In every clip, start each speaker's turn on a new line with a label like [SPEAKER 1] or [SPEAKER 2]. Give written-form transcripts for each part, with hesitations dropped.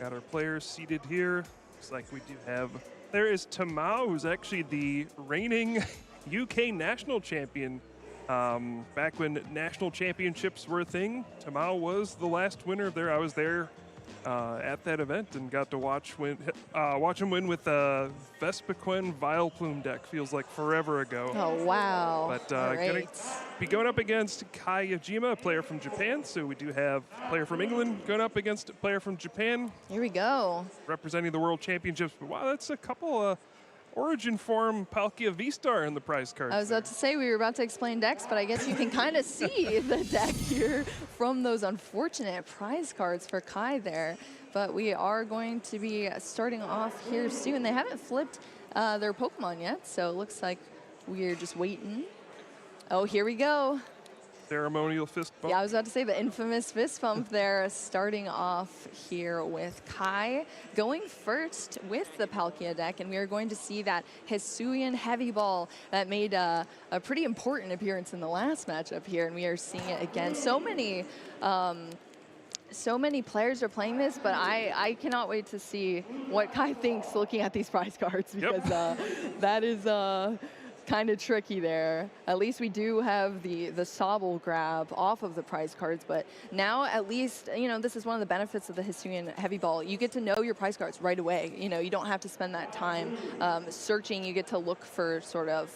[SPEAKER 1] Got our players seated here. Looks like we do have. There is Tamao, who's actually the reigning UK national champion. Back when national championships were a thing, Tamao was the last winner of there. I was there at that event and got to watch him win with a Vespiquen Vileplume deck. Feels like forever ago.
[SPEAKER 2] Oh, wow.
[SPEAKER 1] But
[SPEAKER 2] All
[SPEAKER 1] gonna
[SPEAKER 2] right.
[SPEAKER 1] be going up against Yajima, a player from Japan. So we do have a player from England going up against a player from Japan,
[SPEAKER 2] Here we go.
[SPEAKER 1] representing the World Championships. But wow, that's a couple Origin form Palkia V-Star in the prize cards.
[SPEAKER 2] I was about to say we were about to explain decks, but I guess you can kind of see the deck here from those unfortunate prize cards for Kai there. But we are going to be starting off here soon. They haven't flipped their Pokemon yet, so it looks like we're just waiting. Oh, here we go.
[SPEAKER 1] Ceremonial fist bump.
[SPEAKER 2] Yeah, I was about to say the infamous fist bump there, starting off here with Kai going first with the Palkia deck, and we are going to see that Hisuian Heavy Ball that made a pretty important appearance in the last matchup here, and we are seeing it again. So many players are playing this, but I cannot wait to see what Kai thinks looking at these prize cards, because that is kind of tricky there. At least we do have the Sobble grab off of the prize cards, but now at least, you know, this is one of the benefits of the Hisuian Heavy Ball. You get to know your prize cards right away. You know, you don't have to spend that time searching. You get to look for sort of,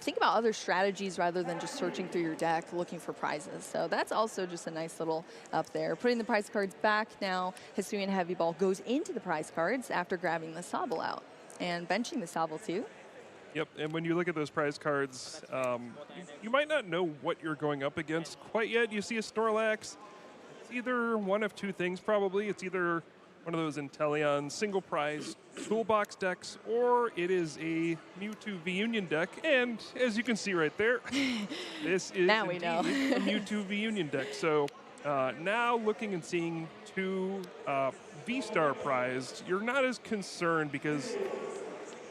[SPEAKER 2] think about other strategies rather than just searching through your deck looking for prizes. So that's also just a nice little up there. Putting the prize cards back now, Hisuian Heavy Ball goes into the prize cards after grabbing the Sobble out and benching the Sobble too.
[SPEAKER 1] Yep, and when you look at those prize cards, you might not know what you're going up against quite yet. You see a Snorlax, it's either one of two things probably. It's either one of those Inteleon single prize toolbox decks, or it is a Mewtwo V-Union deck. And as you can see right there, this is
[SPEAKER 2] now we know.
[SPEAKER 1] a Mewtwo V-Union deck. So now looking and seeing two V-Star prized, you're not as concerned because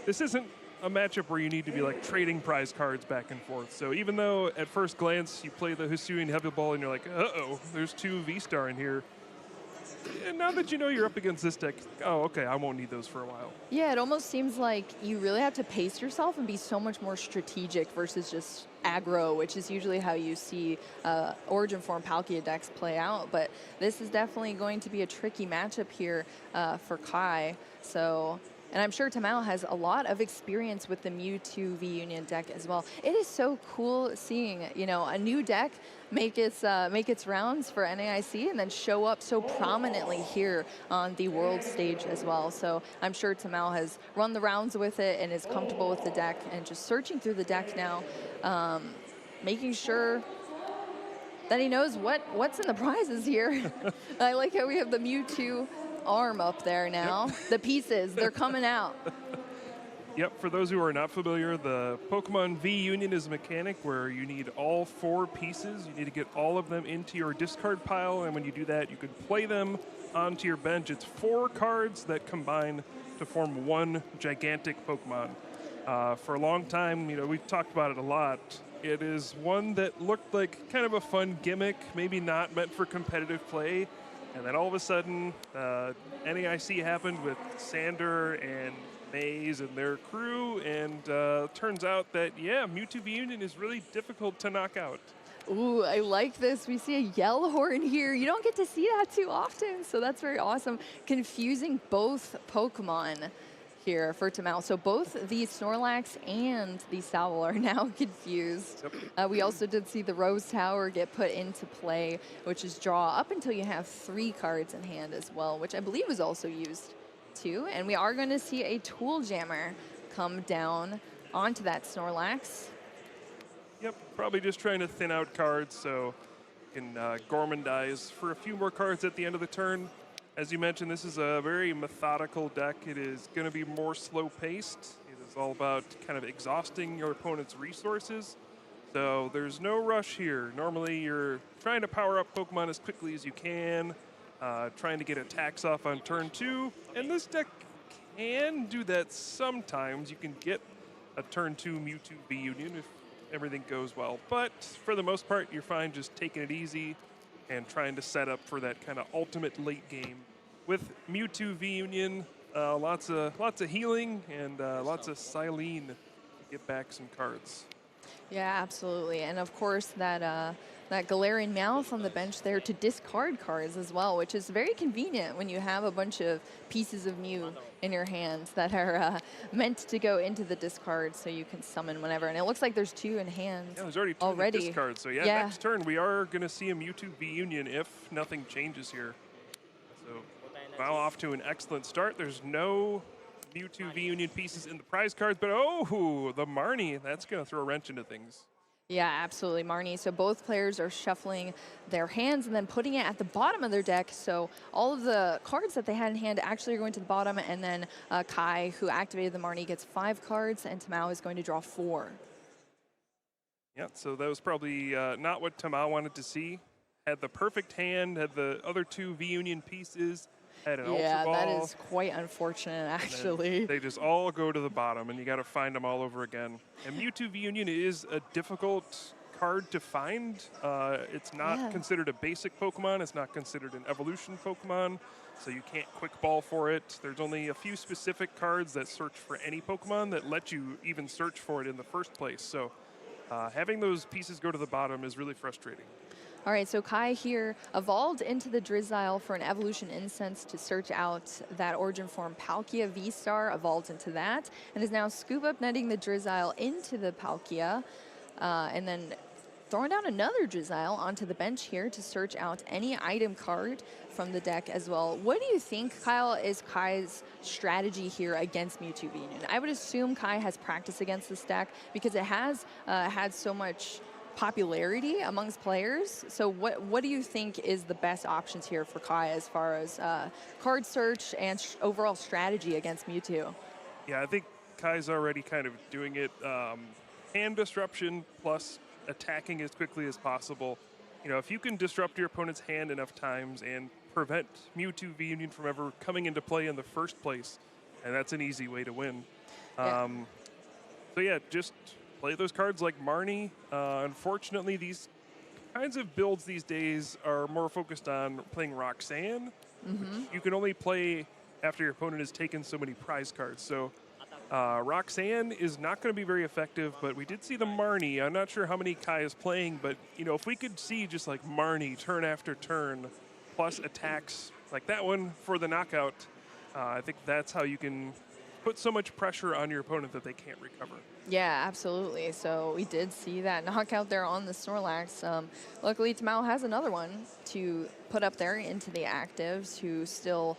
[SPEAKER 1] this isn't a matchup where you need to be like trading prize cards back and forth. So even though at first glance you play the Hisuian Heavy Ball and you're like, uh-oh, there's two V-Star in here. And now that you know you're up against this deck, oh, okay, I won't need those for a while.
[SPEAKER 2] Yeah, it almost seems like you really have to pace yourself and be so much more strategic versus just aggro, which is usually how you see Origin form Palkia decks play out. But this is definitely going to be a tricky matchup here for Kai. So, and I'm sure Tamao has a lot of experience with the Mewtwo V-Union deck as well. It is so cool seeing, you know, a new deck make its rounds for NAIC and then show up so prominently here on the world stage as well. So I'm sure Tamao has run the rounds with it and is comfortable with the deck and just searching through the deck now, making sure that he knows what's in the prizes here. I like how we have the Mewtwo arm up there now. Yep. The pieces, they're coming out.
[SPEAKER 1] Yep, for those who are not familiar, the Pokemon V-Union is a mechanic where you need all 4 pieces. You need to get all of them into your discard pile, and when you do that, you can play them onto your bench. It's 4 cards that combine to form one gigantic Pokemon. For a long time, you know, we've talked about it a lot. It is one that looked like kind of a fun gimmick, maybe not meant for competitive play. And then all of a sudden, NAIC happened with Sander and Maze and their crew, and turns out that, yeah, Mewtwo V-Union is really difficult to knock out.
[SPEAKER 2] Ooh, I like this. We see a Yellowhorn here. You don't get to see that too often, so that's very awesome. Confusing both Pokemon here for Tamao. So both the Snorlax and the Sobble are now confused. Yep. We also did see the Rose Tower get put into play, which is draw up until you have 3 cards in hand as well, which I believe was also used too. And we are going to see a Tool Jammer come down onto that Snorlax.
[SPEAKER 1] Yep, probably just trying to thin out cards so you can Gormandize for a few more cards at the end of the turn. As you mentioned, this is a very methodical deck. It is going to be more slow-paced. It is all about kind of exhausting your opponent's resources. So there's no rush here. Normally, you're trying to power up Pokemon as quickly as you can, trying to get attacks off on turn 2. And this deck can do that sometimes. You can get a turn 2 Mewtwo V-Union if everything goes well. But for the most part, you're fine just taking it easy and trying to set up for that kind of ultimate late game with Mewtwo V Union, lots of healing and lots of Silene to get back some cards.
[SPEAKER 2] Yeah, absolutely. And of course, that Galarian Meowth on the bench there to discard cards as well, which is very convenient when you have a bunch of pieces of Mew in your hands that are meant to go into the discard so you can summon whenever. And it looks like there's 2 in hand.
[SPEAKER 1] Yeah, there's already 2 in the discard. So yeah, next turn we are going to see a Mewtwo V Union if nothing changes here. So now off to an excellent start. There's no Mewtwo V Union pieces in the prize cards, but oh, the Marnie, that's going to throw a wrench into things.
[SPEAKER 2] Yeah, absolutely, Marnie. So both players are shuffling their hands and then putting it at the bottom of their deck. So all of the cards that they had in hand actually are going to the bottom, and then Kai, who activated the Marnie, gets 5 cards, and Tamao is going to draw 4.
[SPEAKER 1] Yeah, so that was probably not what Tamao wanted to see. Had the perfect hand, had the other 2 V Union pieces, had an Ultra Ball.
[SPEAKER 2] Yeah, that is quite unfortunate, actually.
[SPEAKER 1] They just all go to the bottom, and you got to find them all over again. And Mewtwo V Union is a difficult card to find. It's not considered a basic Pokemon. It's not considered an evolution Pokemon, so you can't quick ball for it. There's only a few specific cards that search for any Pokemon that let you even search for it in the first place. So having those pieces go to the bottom is really frustrating.
[SPEAKER 2] All right, so Kai here evolved into the Drizzile for an evolution incense to search out that origin form Palkia V-Star, evolved into that, and is now scoop up netting the Drizzile into the Palkia, and then throwing down another Drizzile onto the bench here to search out any item card from the deck as well. What do you think, Kyle, is Kai's strategy here against Mewtwo V Union? I would assume Kai has practice against this deck because it has had so much popularity amongst players. So what do you think is the best options here for Kai as far as card search and overall strategy against Mewtwo?
[SPEAKER 1] Yeah, I think Kai's already kind of doing it hand disruption plus attacking as quickly as possible. You know, if you can disrupt your opponent's hand enough times and prevent Mewtwo V Union from ever coming into play in the first place, and that's an easy way to win. So yeah, just play those cards like Marnie. Unfortunately, these kinds of builds these days are more focused on playing Roxanne, which you can only play after your opponent has taken so many prize cards. So Roxanne is not going to be very effective, but we did see the Marnie. I'm not sure how many Kai is playing, but you know, if we could see just like Marnie turn after turn, plus attacks like that one for the knockout, I think that's how you can put so much pressure on your opponent that they can't recover.
[SPEAKER 2] Yeah, absolutely. So we did see that knockout there on the Snorlax. Luckily, Tamao has another one to put up there into the actives to still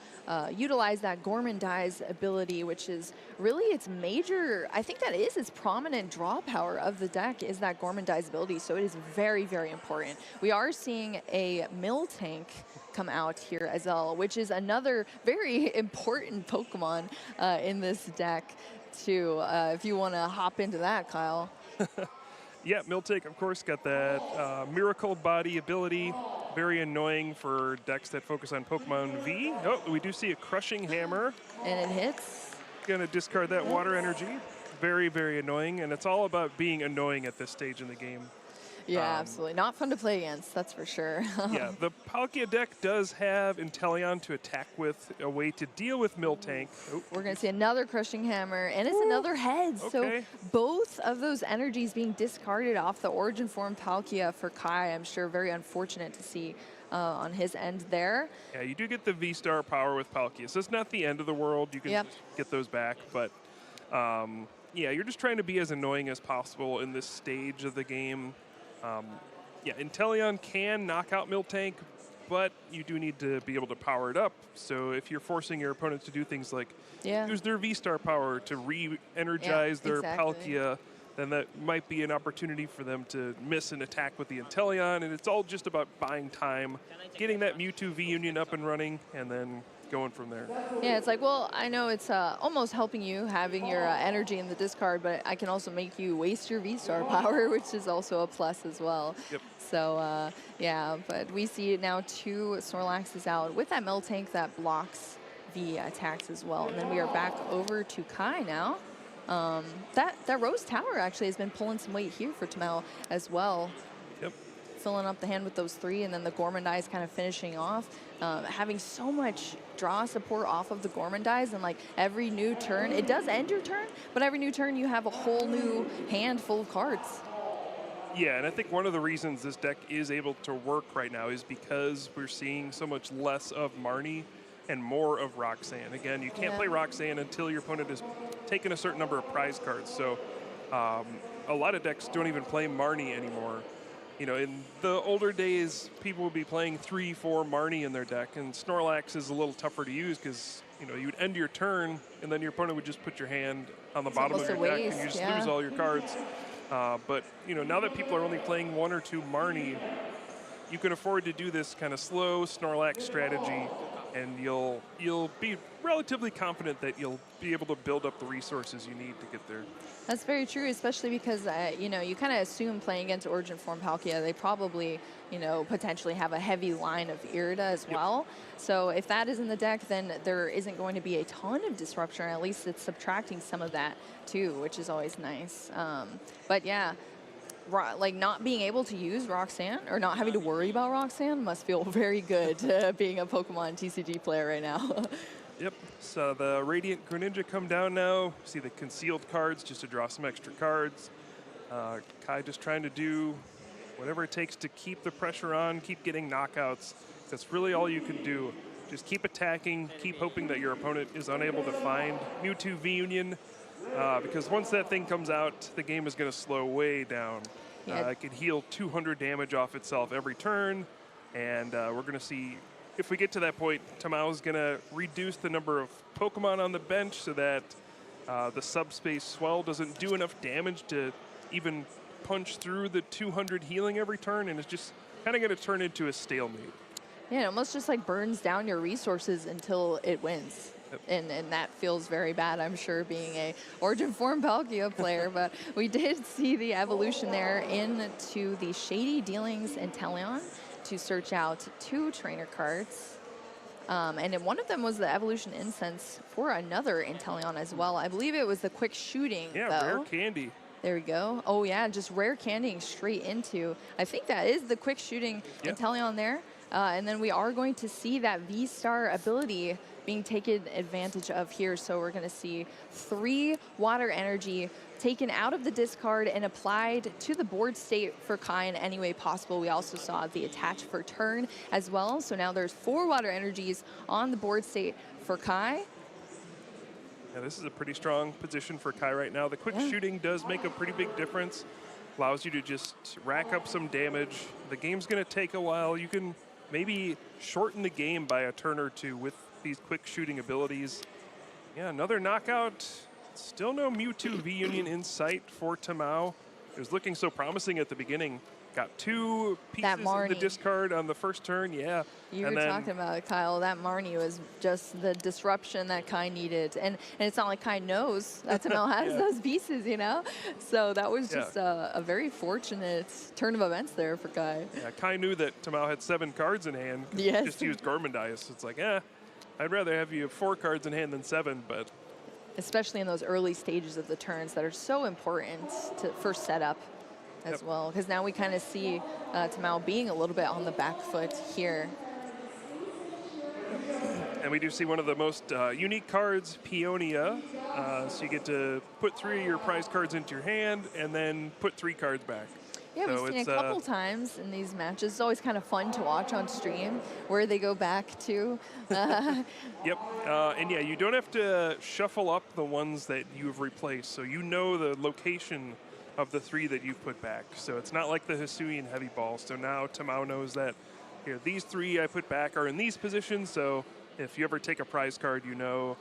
[SPEAKER 2] utilize that Gormandize ability, which is really its major, I think that is its prominent draw power of the deck, is that Gormandize ability. So it is very, very important. We are seeing a Miltank come out here as well, which is another very important Pokemon in this deck too, if you want to hop into that, Kyle.
[SPEAKER 1] Yeah, Miltank, of course, got that Miracle Body ability. Very annoying for decks that focus on Pokemon V. Oh, we do see a Crushing Hammer.
[SPEAKER 2] And it hits.
[SPEAKER 1] Gonna discard that water energy. Very, very annoying, and it's all about being annoying at this stage in the game.
[SPEAKER 2] Yeah, absolutely. Not fun to play against, that's for sure.
[SPEAKER 1] Yeah, the Palkia deck does have Inteleon to attack with, a way to deal with Miltank. Oh.
[SPEAKER 2] We're going to see another Crushing Hammer, and it's another head.
[SPEAKER 1] Okay.
[SPEAKER 2] So both of those energies being discarded off the Origin Form Palkia for Kai, I'm sure very unfortunate to see on his end there.
[SPEAKER 1] Yeah, you do get the V-Star power with Palkia, so it's not the end of the world. You can get those back, but yeah, you're just trying to be as annoying as possible in this stage of the game. Yeah, Inteleon can knock out Miltank, but you do need to be able to power it up. So if you're forcing your opponents to do things like use their V-Star power to re-energize their Palkia, then that might be an opportunity for them to miss an attack with the Inteleon. And it's all just about buying time, getting that Mewtwo V Union up and running, and then going from there.
[SPEAKER 2] Yeah, it's like, well, I know it's almost helping you having your energy in the discard, but I can also make you waste your V-Star power, which is also a plus as well.
[SPEAKER 1] Yep.
[SPEAKER 2] So, yeah, but we see now 2 Snorlaxes out with that Miltank that blocks the attacks as well. And then we are back over to Kai now. That Rose Tower actually has been pulling some weight here for Tamao as well.
[SPEAKER 1] Yep.
[SPEAKER 2] filling up the hand with those 3, and then the Gormandize kind of finishing off. Having so much draw support off of the Gormandize, and like every new turn, it does end your turn, but every new turn you have a whole new hand full of cards.
[SPEAKER 1] Yeah, and I think one of the reasons this deck is able to work right now is because we're seeing so much less of Marnie and more of Roxanne. Again, you can't play Roxanne until your opponent has taken a certain number of prize cards. So a lot of decks don't even play Marnie anymore. You know, in the older days, people would be playing 3, 4 Marnie in their deck, and Snorlax is a little tougher to use because, you know, you'd end your turn, and then your opponent would just put your hand on the bottom of your deck, and you just lose all your cards. But, you know, now that people are only playing 1 or 2 Marnie, you can afford to do this kind of slow Snorlax strategy, and you'll be relatively confident that you'll be able to build up the resources you need to get there.
[SPEAKER 2] That's very true, especially because, you know, you kind of assume playing against Origin Form Palkia, they probably, you know, potentially have a heavy line of Irida as well. So if that is in the deck, then there isn't going to be a ton of disruption, or at least it's subtracting some of that too, which is always nice. But yeah, like not being able to use Roxanne or not having to worry about Roxanne must feel very good being a Pokemon TCG player right now.
[SPEAKER 1] Yep, so the Radiant Greninja come down now. See the concealed cards just to draw some extra cards. Kai just trying to do whatever it takes to keep the pressure on, keep getting knockouts. That's really all you can do. Just keep attacking, keep hoping that your opponent is unable to find Mewtwo V-Union, because once that thing comes out, the game is going to slow way down. It can heal 200 damage off itself every turn, and we're going to see, if we get to that point, Tamao's going to reduce the number of Pokemon on the bench so that the subspace swell doesn't do enough damage to even punch through the 200 healing every turn, and it's just kind of going to turn into a stalemate.
[SPEAKER 2] Yeah, it almost just like burns down your resources until it wins. And that feels very bad, I'm sure, being a Origin Form Palkia player. But we did see the evolution there into the Shady Dealings Inteleon to search out 2 trainer cards. And then one of them was the Evolution Incense for another Inteleon as well. I believe it was the Quick Shooting,
[SPEAKER 1] Yeah,
[SPEAKER 2] though.
[SPEAKER 1] Rare Candy.
[SPEAKER 2] There we go. Oh, yeah, just Rare Candying straight into. I think that is the Quick Shooting Inteleon there. And then we are going to see that V-Star ability being taken advantage of here. So we're going to see 3 Water Energy taken out of the discard and applied to the board state for Kai in any way possible. We also saw the attach for turn as well. So now there's 4 Water Energies on the board state for Kai.
[SPEAKER 1] Yeah, this is a pretty strong position for Kai right now. The quick shooting does make a pretty big difference. Allows you to just rack up some damage. The game's going to take a while. You can maybe shorten the game by a turn or 2 with these quick shooting abilities. Yeah, another knockout. Still no Mewtwo V-Union in sight for Tamao. It was looking so promising at the beginning. Got 2 pieces in the discard on the first turn, You
[SPEAKER 2] were talking about it, Kyle. That Marnie was just the disruption that Kai needed. And it's not like Kai knows that Tamao has those pieces, you know? So that was just a very fortunate turn of events there for Kai.
[SPEAKER 1] Yeah, Kai knew that Tamao had 7 cards in hand.
[SPEAKER 2] Yes.
[SPEAKER 1] Just used Gormandize. It's like, I'd rather have you have 4 cards in hand than 7, but...
[SPEAKER 2] Especially in those early stages of the turns that are so important for setup as well. Because now we kind of see Tamao being a little bit on the back foot here.
[SPEAKER 1] And we do see one of the most unique cards, Peonia. So you get to put 3 of your prize cards into your hand and then put 3 cards back.
[SPEAKER 2] Yeah,
[SPEAKER 1] so
[SPEAKER 2] we've seen a couple times in these matches. It's always kind of fun to watch on stream where they go back to.
[SPEAKER 1] And yeah, you don't have to shuffle up the ones that you've replaced. So you know the location of the 3 that you've put back. So it's not like the Hisuian Heavy Ball. So now Tamao knows that these 3 I put back are in these positions. So if you ever take a prize card, you know,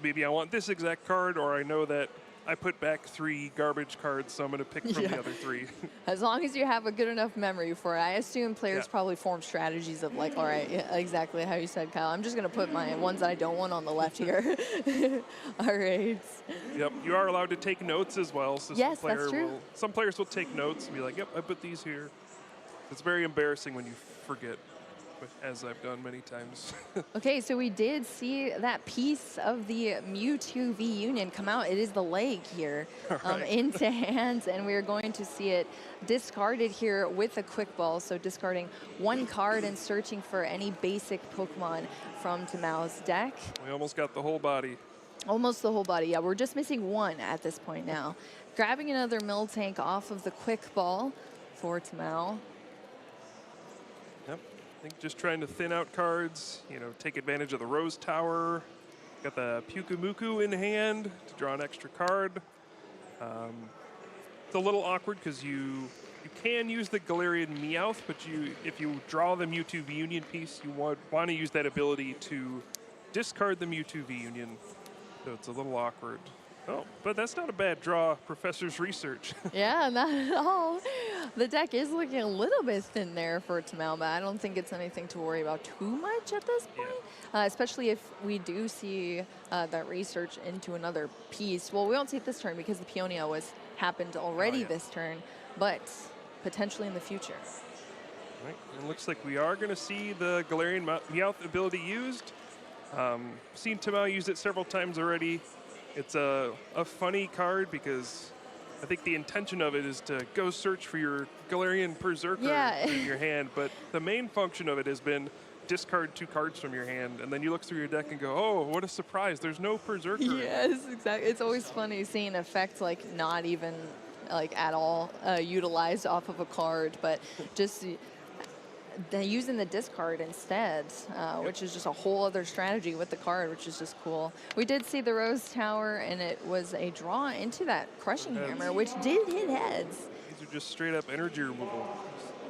[SPEAKER 1] maybe I want this exact card, or I know that I put back 3 garbage cards, so I'm going to pick from the other 3.
[SPEAKER 2] As long as you have a good enough memory for it. I assume players probably form strategies of like, all right, exactly how you said, Kyle. I'm just going to put my ones that I don't want on the left here. All right.
[SPEAKER 1] Yep, you are allowed to take notes as well. So
[SPEAKER 2] yes, that's true.
[SPEAKER 1] Some players will take notes and be like, yep, I put these here. It's very embarrassing when you forget. as I've done many times.
[SPEAKER 2] Okay, so we did see that piece of the Mewtwo V Union come out. It is the leg here
[SPEAKER 1] Right.
[SPEAKER 2] into hands, and we are going to see it discarded here with a quick ball. So discarding one card and searching for any basic Pokemon from Tamao's deck.
[SPEAKER 1] We almost got the whole body.
[SPEAKER 2] Almost the whole body. Yeah, we're just missing one at this point now. Grabbing another Miltank off of the quick ball for Tamao.
[SPEAKER 1] Yep. I think just trying to thin out cards, take advantage of the Rose Tower. Got the Pukumuku in hand to draw an extra card. It's a little awkward because you can use the Galarian Meowth, but if you draw the Mewtwo V Union piece, you want to use that ability to discard the Mewtwo V Union. So it's a little awkward. Oh, but that's not a bad draw, Professor's Research.
[SPEAKER 2] Yeah, not at all. The deck is looking a little bit thin there for Tamao, but I don't think it's anything to worry about too much at this point, especially if we do see that research into another piece. Well, we won't see it this turn because the Peonia happened already this turn, but potentially in the future.
[SPEAKER 1] Right. It looks like we are going to see the Galarian Meowth ability used. Seen Tamao use it several times already. It's a funny card because I think the intention of it is to go search for your Galarian Berserker in your hand, but the main function of it has been discard 2 cards from your hand, and then you look through your deck and go, oh, what a surprise, there's no Berserker.
[SPEAKER 2] Yes, exactly. It's always funny seeing effects like not even like at all utilized off of a card, but just using the discard instead, which is just a whole other strategy with the card, which is just cool. We did see the Rose Tower, and it was a draw into that Crushing Hammer, which did hit heads.
[SPEAKER 1] These are just straight up energy removal.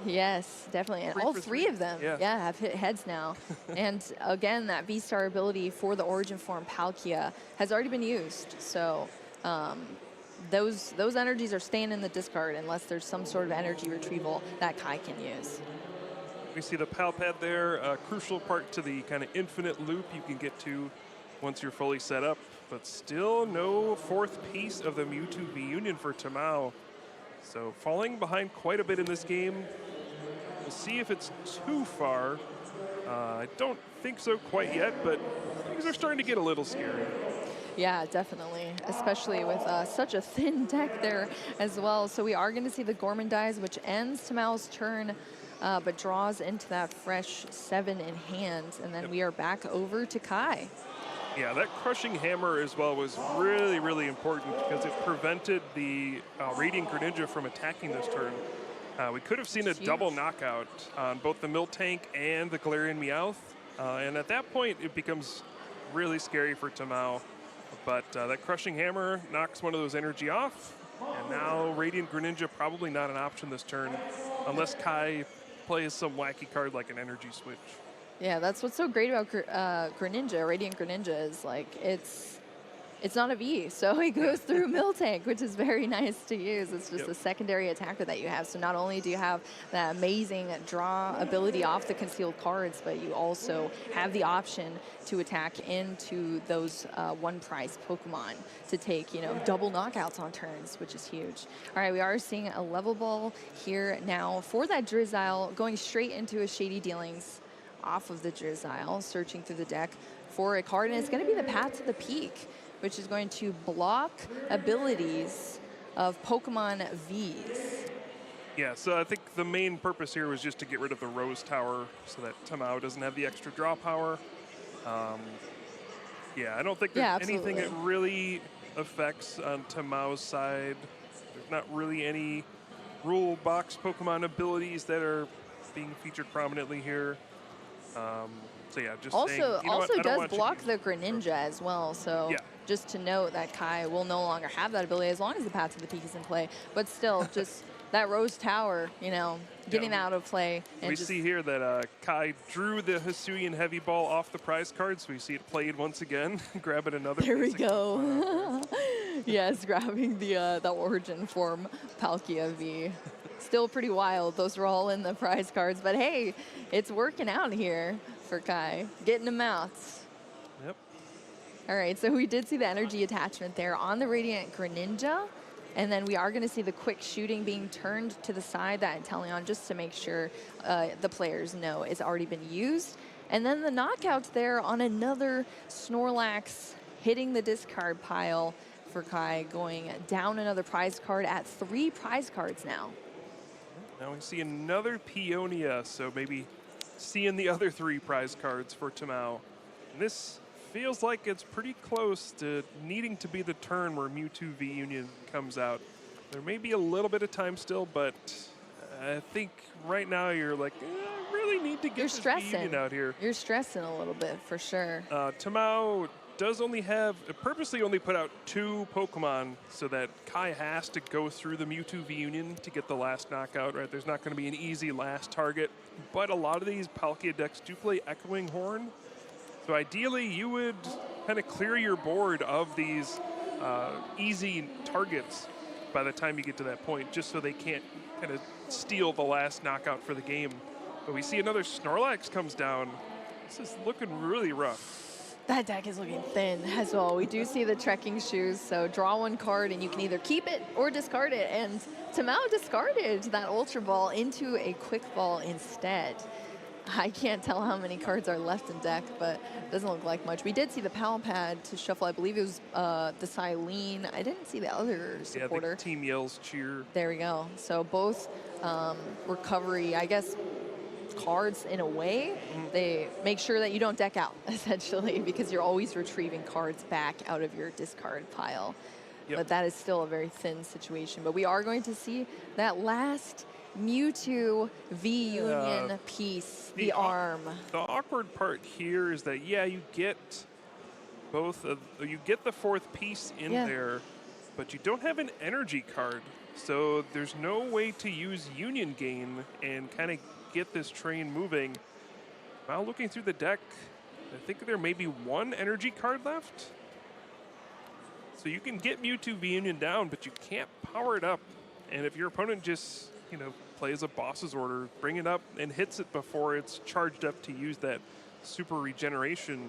[SPEAKER 2] Yes, definitely. And all 3 of them, have hit heads now. And again, that V-Star ability for the Origin form Palkia has already been used. So those energies are staying in the discard unless there's some sort of energy retrieval that Kai can use.
[SPEAKER 1] We see the Pal Pad there, a crucial part to the kind of infinite loop you can get to once you're fully set up, but still no 4th piece of the Mewtwo V Union for Tamao. So falling behind quite a bit in this game. We'll see if it's too far. I don't think so quite yet, but things are starting to get a little scary.
[SPEAKER 2] Yeah, definitely, especially with such a thin deck there as well. So we are going to see the Gormandize, which ends Tamao's turn, but draws into that fresh 7 in hand, and then we are back over to Kai.
[SPEAKER 1] Yeah, that Crushing Hammer as well was really, really important because it prevented the Radiant Greninja from attacking this turn. We could have seen a double knockout on both the Miltank and the Galarian Meowth, and at that point it becomes really scary for Tamao. But that Crushing Hammer knocks one of those energy off, and now Radiant Greninja probably not an option this turn unless Kai plays some wacky card like an energy switch.
[SPEAKER 2] Yeah, that's what's so great about Greninja, Radiant Greninja, is like it's not a V, so it goes through Miltank, which is very nice to use. It's just a secondary attacker that you have. So not only do you have that amazing draw ability off the concealed cards, but you also have the option to attack into those one-prize Pokemon to take, double knockouts on turns, which is huge. All right, we are seeing a level ball here now for that Drizzile, going straight into a Shady Dealings off of the Drizzile, searching through the deck for a card, and it's going to be the Path to the Peak, which is going to block abilities of Pokemon Vs.
[SPEAKER 1] Yeah, so I think the main purpose here was just to get rid of the Rose Tower so that Tamao doesn't have the extra draw power. I don't think there's anything that really affects on Tamao's side. There's not really any rule box Pokemon abilities that are being featured prominently here. Just
[SPEAKER 2] also
[SPEAKER 1] saying,
[SPEAKER 2] does block the Greninja as well. So just to note that Kai will no longer have that ability as long as the Path to the Peak is in play. But still, just that Rose Tower, getting out of play. And
[SPEAKER 1] we see here that Kai drew the Hisuian Heavy Ball off the prize card, so we see it played once again. Grabbing another.
[SPEAKER 2] There we go. Yes, grabbing the Origin form Palkia V. Still pretty wild. Those were all in the prize cards, but hey, it's working out here for Kai, getting them out.
[SPEAKER 1] Yep.
[SPEAKER 2] All right, so we did see the energy attachment there on the Radiant Greninja. And then we are going to see the quick shooting being turned to the side, that Inteleon, just to make sure the players know it's already been used. And then the knockout there on another Snorlax hitting the discard pile for Kai, going down another prize card at 3 prize cards now.
[SPEAKER 1] Now we see another Peonia, so maybe seeing the other 3 prize cards for Tamao. And this feels like it's pretty close to needing to be the turn where Mewtwo V Union comes out. There may be a little bit of time still, but I think right now you're like, I really need to get this V Union out here.
[SPEAKER 2] You're stressing a little bit, for sure.
[SPEAKER 1] Tamao does only have, purposely only put out 2 Pokemon so that Kai has to go through the Mewtwo V Union to get the last knockout, right? There's not going to be an easy last target, but a lot of these Palkia decks do play Echoing Horn. So ideally, you would kind of clear your board of these easy targets by the time you get to that point, just so they can't kind of steal the last knockout for the game. But we see another Snorlax comes down. This is looking really rough.
[SPEAKER 2] That deck is looking thin as well. We do see the trekking shoes, so draw 1 card and you can either keep it or discard it. And Tamao discarded that Ultra Ball into a Quick Ball instead. I can't tell how many cards are left in deck, but it doesn't look like much. We did see the Pal Pad to shuffle. I believe it was the Silene. I didn't see the other supporter.
[SPEAKER 1] Yeah, the Team Yell's cheer.
[SPEAKER 2] There we go. So both recovery, I guess, cards in a way. They make sure that you don't deck out, essentially, because you're always retrieving cards back out of your discard pile.
[SPEAKER 1] Yep.
[SPEAKER 2] But that is still a very thin situation. But we are going to see that last Mewtwo V Union piece, the arm.
[SPEAKER 1] The awkward part here is that, yeah, you get both of, you get the 4th piece in there, but you don't have an energy card. So there's no way to use Union Gain and kind of get this train moving. While looking through the deck, I think there may be 1 energy card left. So you can get Mewtwo V Union down, but you can't power it up. And if your opponent just, you know, plays a boss's order, bring it up and hits it before it's charged up to use that super regeneration,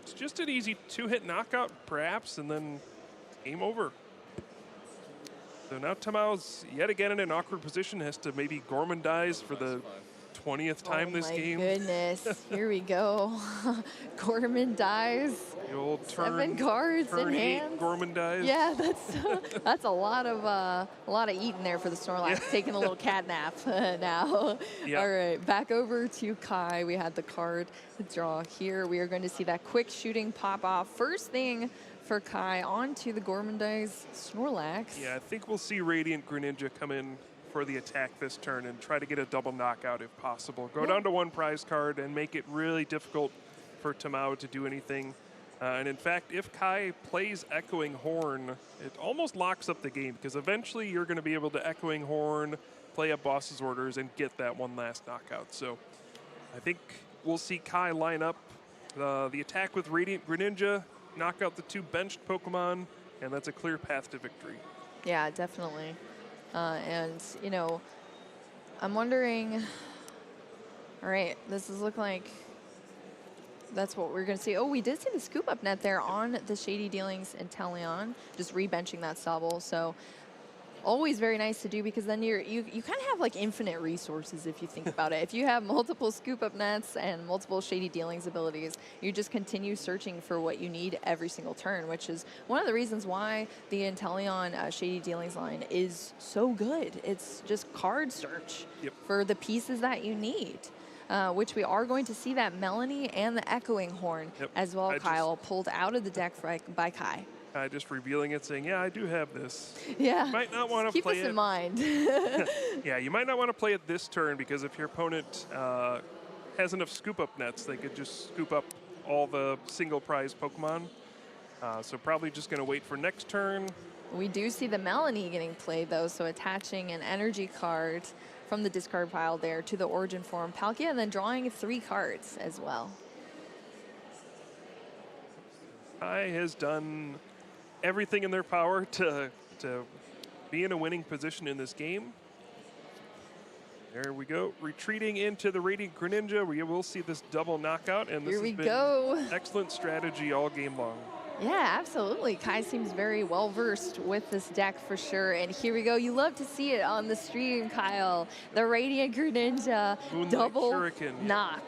[SPEAKER 1] it's just an easy 2-hit knockout, perhaps, and then game over. So now Tamao's yet again in an awkward position, has to maybe Gormandize for the 20th time this game.
[SPEAKER 2] Oh my goodness, here we go. Gormandize.
[SPEAKER 1] The old turn,
[SPEAKER 2] 7 cards
[SPEAKER 1] turn
[SPEAKER 2] in
[SPEAKER 1] 8
[SPEAKER 2] hand.
[SPEAKER 1] Gormandize.
[SPEAKER 2] Yeah, that's a lot of eating there for the Snorlax, taking a little cat nap now.
[SPEAKER 1] Yeah.
[SPEAKER 2] All right, back over to Kai. We had the card draw here. We are going to see that quick shooting pop off. First thing for Kai onto the Gormandize Snorlax.
[SPEAKER 1] Yeah, I think we'll see Radiant Greninja come in for the attack this turn and try to get a double knockout if possible. Go down to 1 prize card and make it really difficult for Tamao to do anything. And in fact, if Kai plays Echoing Horn, it almost locks up the game, because eventually you're going to be able to Echoing Horn, play up boss's orders, and get that 1 last knockout. So I think we'll see Kai line up the attack with Radiant Greninja, knock out the 2 benched Pokemon, and that's a clear path to victory.
[SPEAKER 2] Yeah, definitely. And, you know, I'm wondering, all right, this is looking like that's what we're going to see. Oh, we did see the scoop up net there on the Shady Dealings and Inteleon, just rebenching that Sobble. So always very nice to do, because then you kind of have like infinite resources if you think about it. If you have multiple scoop up nets and multiple Shady Dealings abilities, you just continue searching for what you need every single turn, which is one of the reasons why the Inteleon Shady Dealings line is so good. It's just card search for the pieces that you need. Which we are going to see that Melanie and the Echoing Horn as well, Kyle, pulled out of the deck by Kai.
[SPEAKER 1] Just revealing it, saying, yeah, I do have this.
[SPEAKER 2] Yeah.
[SPEAKER 1] You might not want to play it.
[SPEAKER 2] Keep this in mind.
[SPEAKER 1] Yeah, you might not want to play it this turn, because if your opponent has enough scoop up nets, they could just scoop up all the single prize Pokemon. So probably just going to wait for next turn.
[SPEAKER 2] We do see the Melanie getting played, though, so attaching an energy card from the discard pile there to the Origin Form Palkia, and then drawing 3 cards as well.
[SPEAKER 1] Kai has done everything in their power to be in a winning position in this game. There we go. Retreating into the Radiant Greninja, we will see this double knockout, and this has been excellent strategy all game long.
[SPEAKER 2] Yeah, absolutely. Kai seems very well versed with this deck for sure. And here we go. You love to see it on the stream, Kyle. The Radiant Greninja
[SPEAKER 1] Moonlight
[SPEAKER 2] double
[SPEAKER 1] Shuriken.
[SPEAKER 2] knock.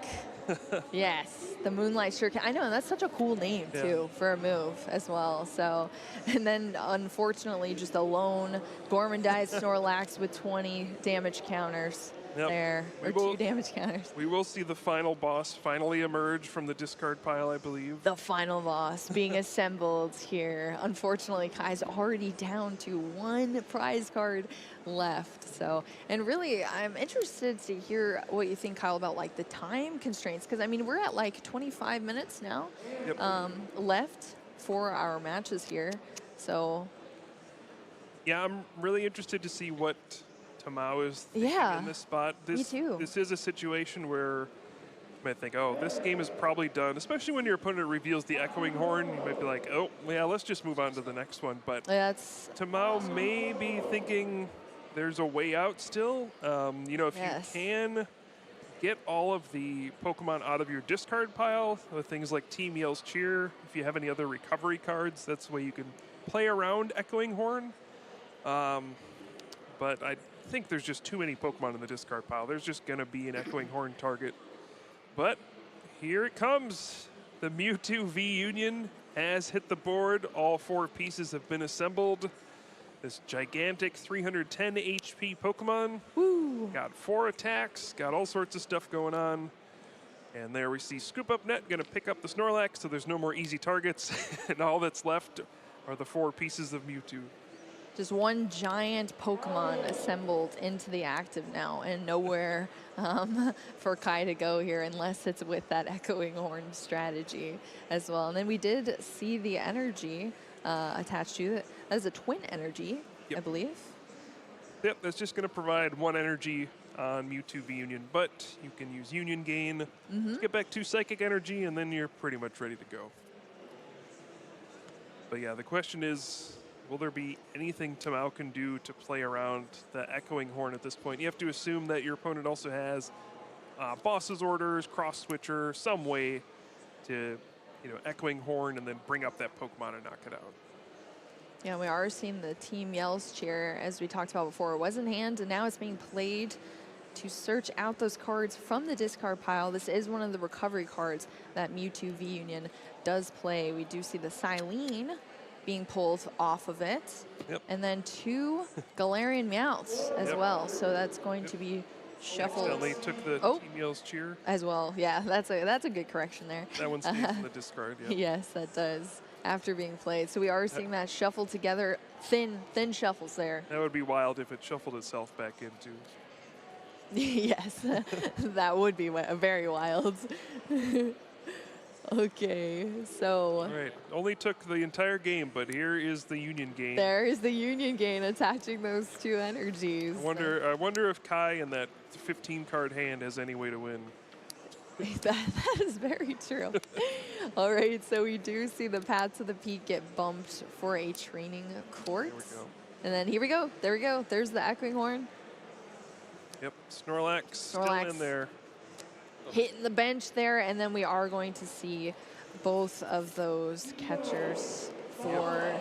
[SPEAKER 2] Yes, the Moonlight Shuriken. I know, and that's such a cool name
[SPEAKER 1] Yeah.
[SPEAKER 2] too for a move as well. So, and then unfortunately, just a lone Gormandized Snorlax with 20 damage counters there, or 2 damage counters.
[SPEAKER 1] We will see the final boss finally emerge from the discard pile, I believe.
[SPEAKER 2] The final boss being assembled here. Unfortunately, Kai's already down to 1 prize card left. So, and really, I'm interested to hear what you think, Kyle, about like the time constraints, because I mean, we're at like 25 minutes now left for our matches here. So,
[SPEAKER 1] yeah, I'm really interested to see what Tamao is thinking in this spot.
[SPEAKER 2] Me too.
[SPEAKER 1] This is a situation where you might think, oh, this game is probably done, especially when your opponent reveals the Echoing Horn. You might be like, oh, yeah, let's just move on to the next one. But Tamao may be thinking there's a way out still. You know, if you can get all of the Pokemon out of your discard pile with things like Team Yell's Cheer, if you have any other recovery cards, that's the way you can play around Echoing Horn. But I think there's just too many Pokemon in the discard pile. There's just going to be an Echoing Horn target. But here it comes. The Mewtwo V Union has hit the board. All 4 pieces have been assembled. This gigantic 310 HP Pokemon.
[SPEAKER 2] Woo.
[SPEAKER 1] Got 4 attacks, got all sorts of stuff going on. And there we see Scoop Up Net going to pick up the Snorlax, so there's no more easy targets. And all that's left are the 4 pieces of Mewtwo.
[SPEAKER 2] Just one giant Pokemon assembled into the active now, and nowhere for Kai to go here unless it's with that Echoing Horn strategy as well. And then we did see the energy attached to it. That is a twin energy, I believe.
[SPEAKER 1] Yep, that's just going to provide 1 energy on Mewtwo V Union, but you can use Union Gain to get back 2 Psychic Energy, and then you're pretty much ready to go. But yeah, the question is, will there be anything Tamao can do to play around the Echoing Horn at this point? You have to assume that your opponent also has Boss's Orders, Cross Switcher, some way to, you know, Echoing Horn and then bring up that Pokemon and knock it out.
[SPEAKER 2] Yeah, we are seeing the Team Yell's Cheer, as we talked about before. It was in hand, and now it's being played to search out those cards from the discard pile. This is one of the recovery cards that Mewtwo V Union does play. We do see the Silene being pulled off of it. And then 2 Galarian Meowths as well. So that's going to be shuffled.
[SPEAKER 1] Accidentally took the Team Yell's Cheer.
[SPEAKER 2] As well, yeah, that's a good correction there.
[SPEAKER 1] That one stays in the discard,
[SPEAKER 2] Yes, that does, after being played. So we are seeing that shuffle together, thin shuffles there.
[SPEAKER 1] That would be wild if it shuffled itself back into.
[SPEAKER 2] Yes, that would be very wild. Okay, so.
[SPEAKER 1] All right, only took the entire game, but here is the Union Gain.
[SPEAKER 2] There is the Union Gain attaching those 2 energies.
[SPEAKER 1] I wonder if Kai in that 15-card hand has any way to win.
[SPEAKER 2] That is very true. All right, so we do see the Path to the Peak get bumped for a training court.
[SPEAKER 1] There we go.
[SPEAKER 2] And then here we go. There we go. There's the Echoing Horn.
[SPEAKER 1] Yep, Snorlax still in there.
[SPEAKER 2] Hitting the bench there, and then we are going to see both of those catchers for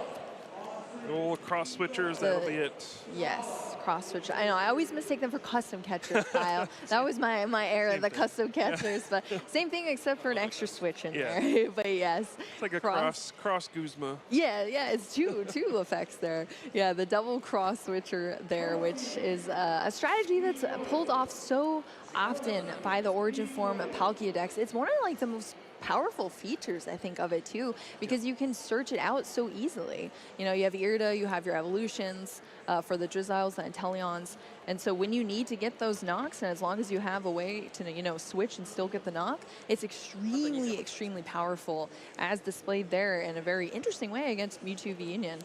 [SPEAKER 1] Little cross switchers, that'll be it.
[SPEAKER 2] Yes, cross switch. I know, I always mistake them for custom catchers, Kyle. That was my era, the custom catchers. But same thing except for an extra switch in there. But yes.
[SPEAKER 1] It's like a cross Guzma.
[SPEAKER 2] Yeah, it's two effects there. Yeah, the double cross switcher there, which is a strategy that's pulled off so often by the Origin form Palkia decks. It's one of like the most powerful features, I think, of it too, because you can search it out so easily. You know, you have Irida, you have your evolutions for the Drizziles, the Inteleons, and so when you need to get those knocks, and as long as you have a way to, you know, switch and still get the knock, it's extremely powerful, as displayed there in a very interesting way against Mewtwo V Union.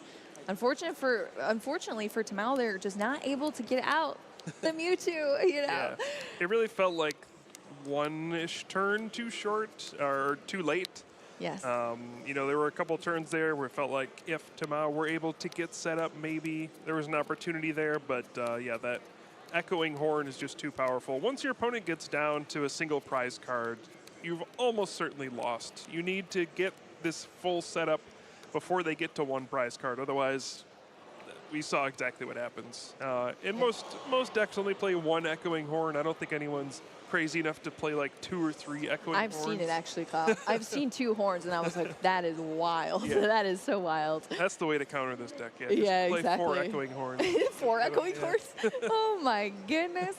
[SPEAKER 2] Unfortunately for Tamao, they're just not able to get out the Mewtwo, you know.
[SPEAKER 1] Yeah. It really felt like one-ish turn too short or too late.
[SPEAKER 2] Yes.
[SPEAKER 1] You know, there were a couple turns there where it felt like if Tamao were able to get set up, maybe there was an opportunity there. But yeah, that Echoing Horn is just too powerful. Once your opponent gets down to a single prize card, you've almost certainly lost. You need to get this full setup before they get to one prize card. Otherwise, we saw exactly what happens. And most decks only play one Echoing Horn. I don't think anyone's crazy enough to play like 2 or 3 Echoing
[SPEAKER 2] I've
[SPEAKER 1] Horns.
[SPEAKER 2] seen it actually, Kyle. I've seen 2 horns, and I was like, that is wild.
[SPEAKER 1] Yeah.
[SPEAKER 2] That is so wild.
[SPEAKER 1] That's the way to counter this deck. Yeah, just
[SPEAKER 2] Yeah,
[SPEAKER 1] play
[SPEAKER 2] exactly.
[SPEAKER 1] 4 Echoing Horns.
[SPEAKER 2] 4 echoing
[SPEAKER 1] Yeah.
[SPEAKER 2] horns? Oh my goodness.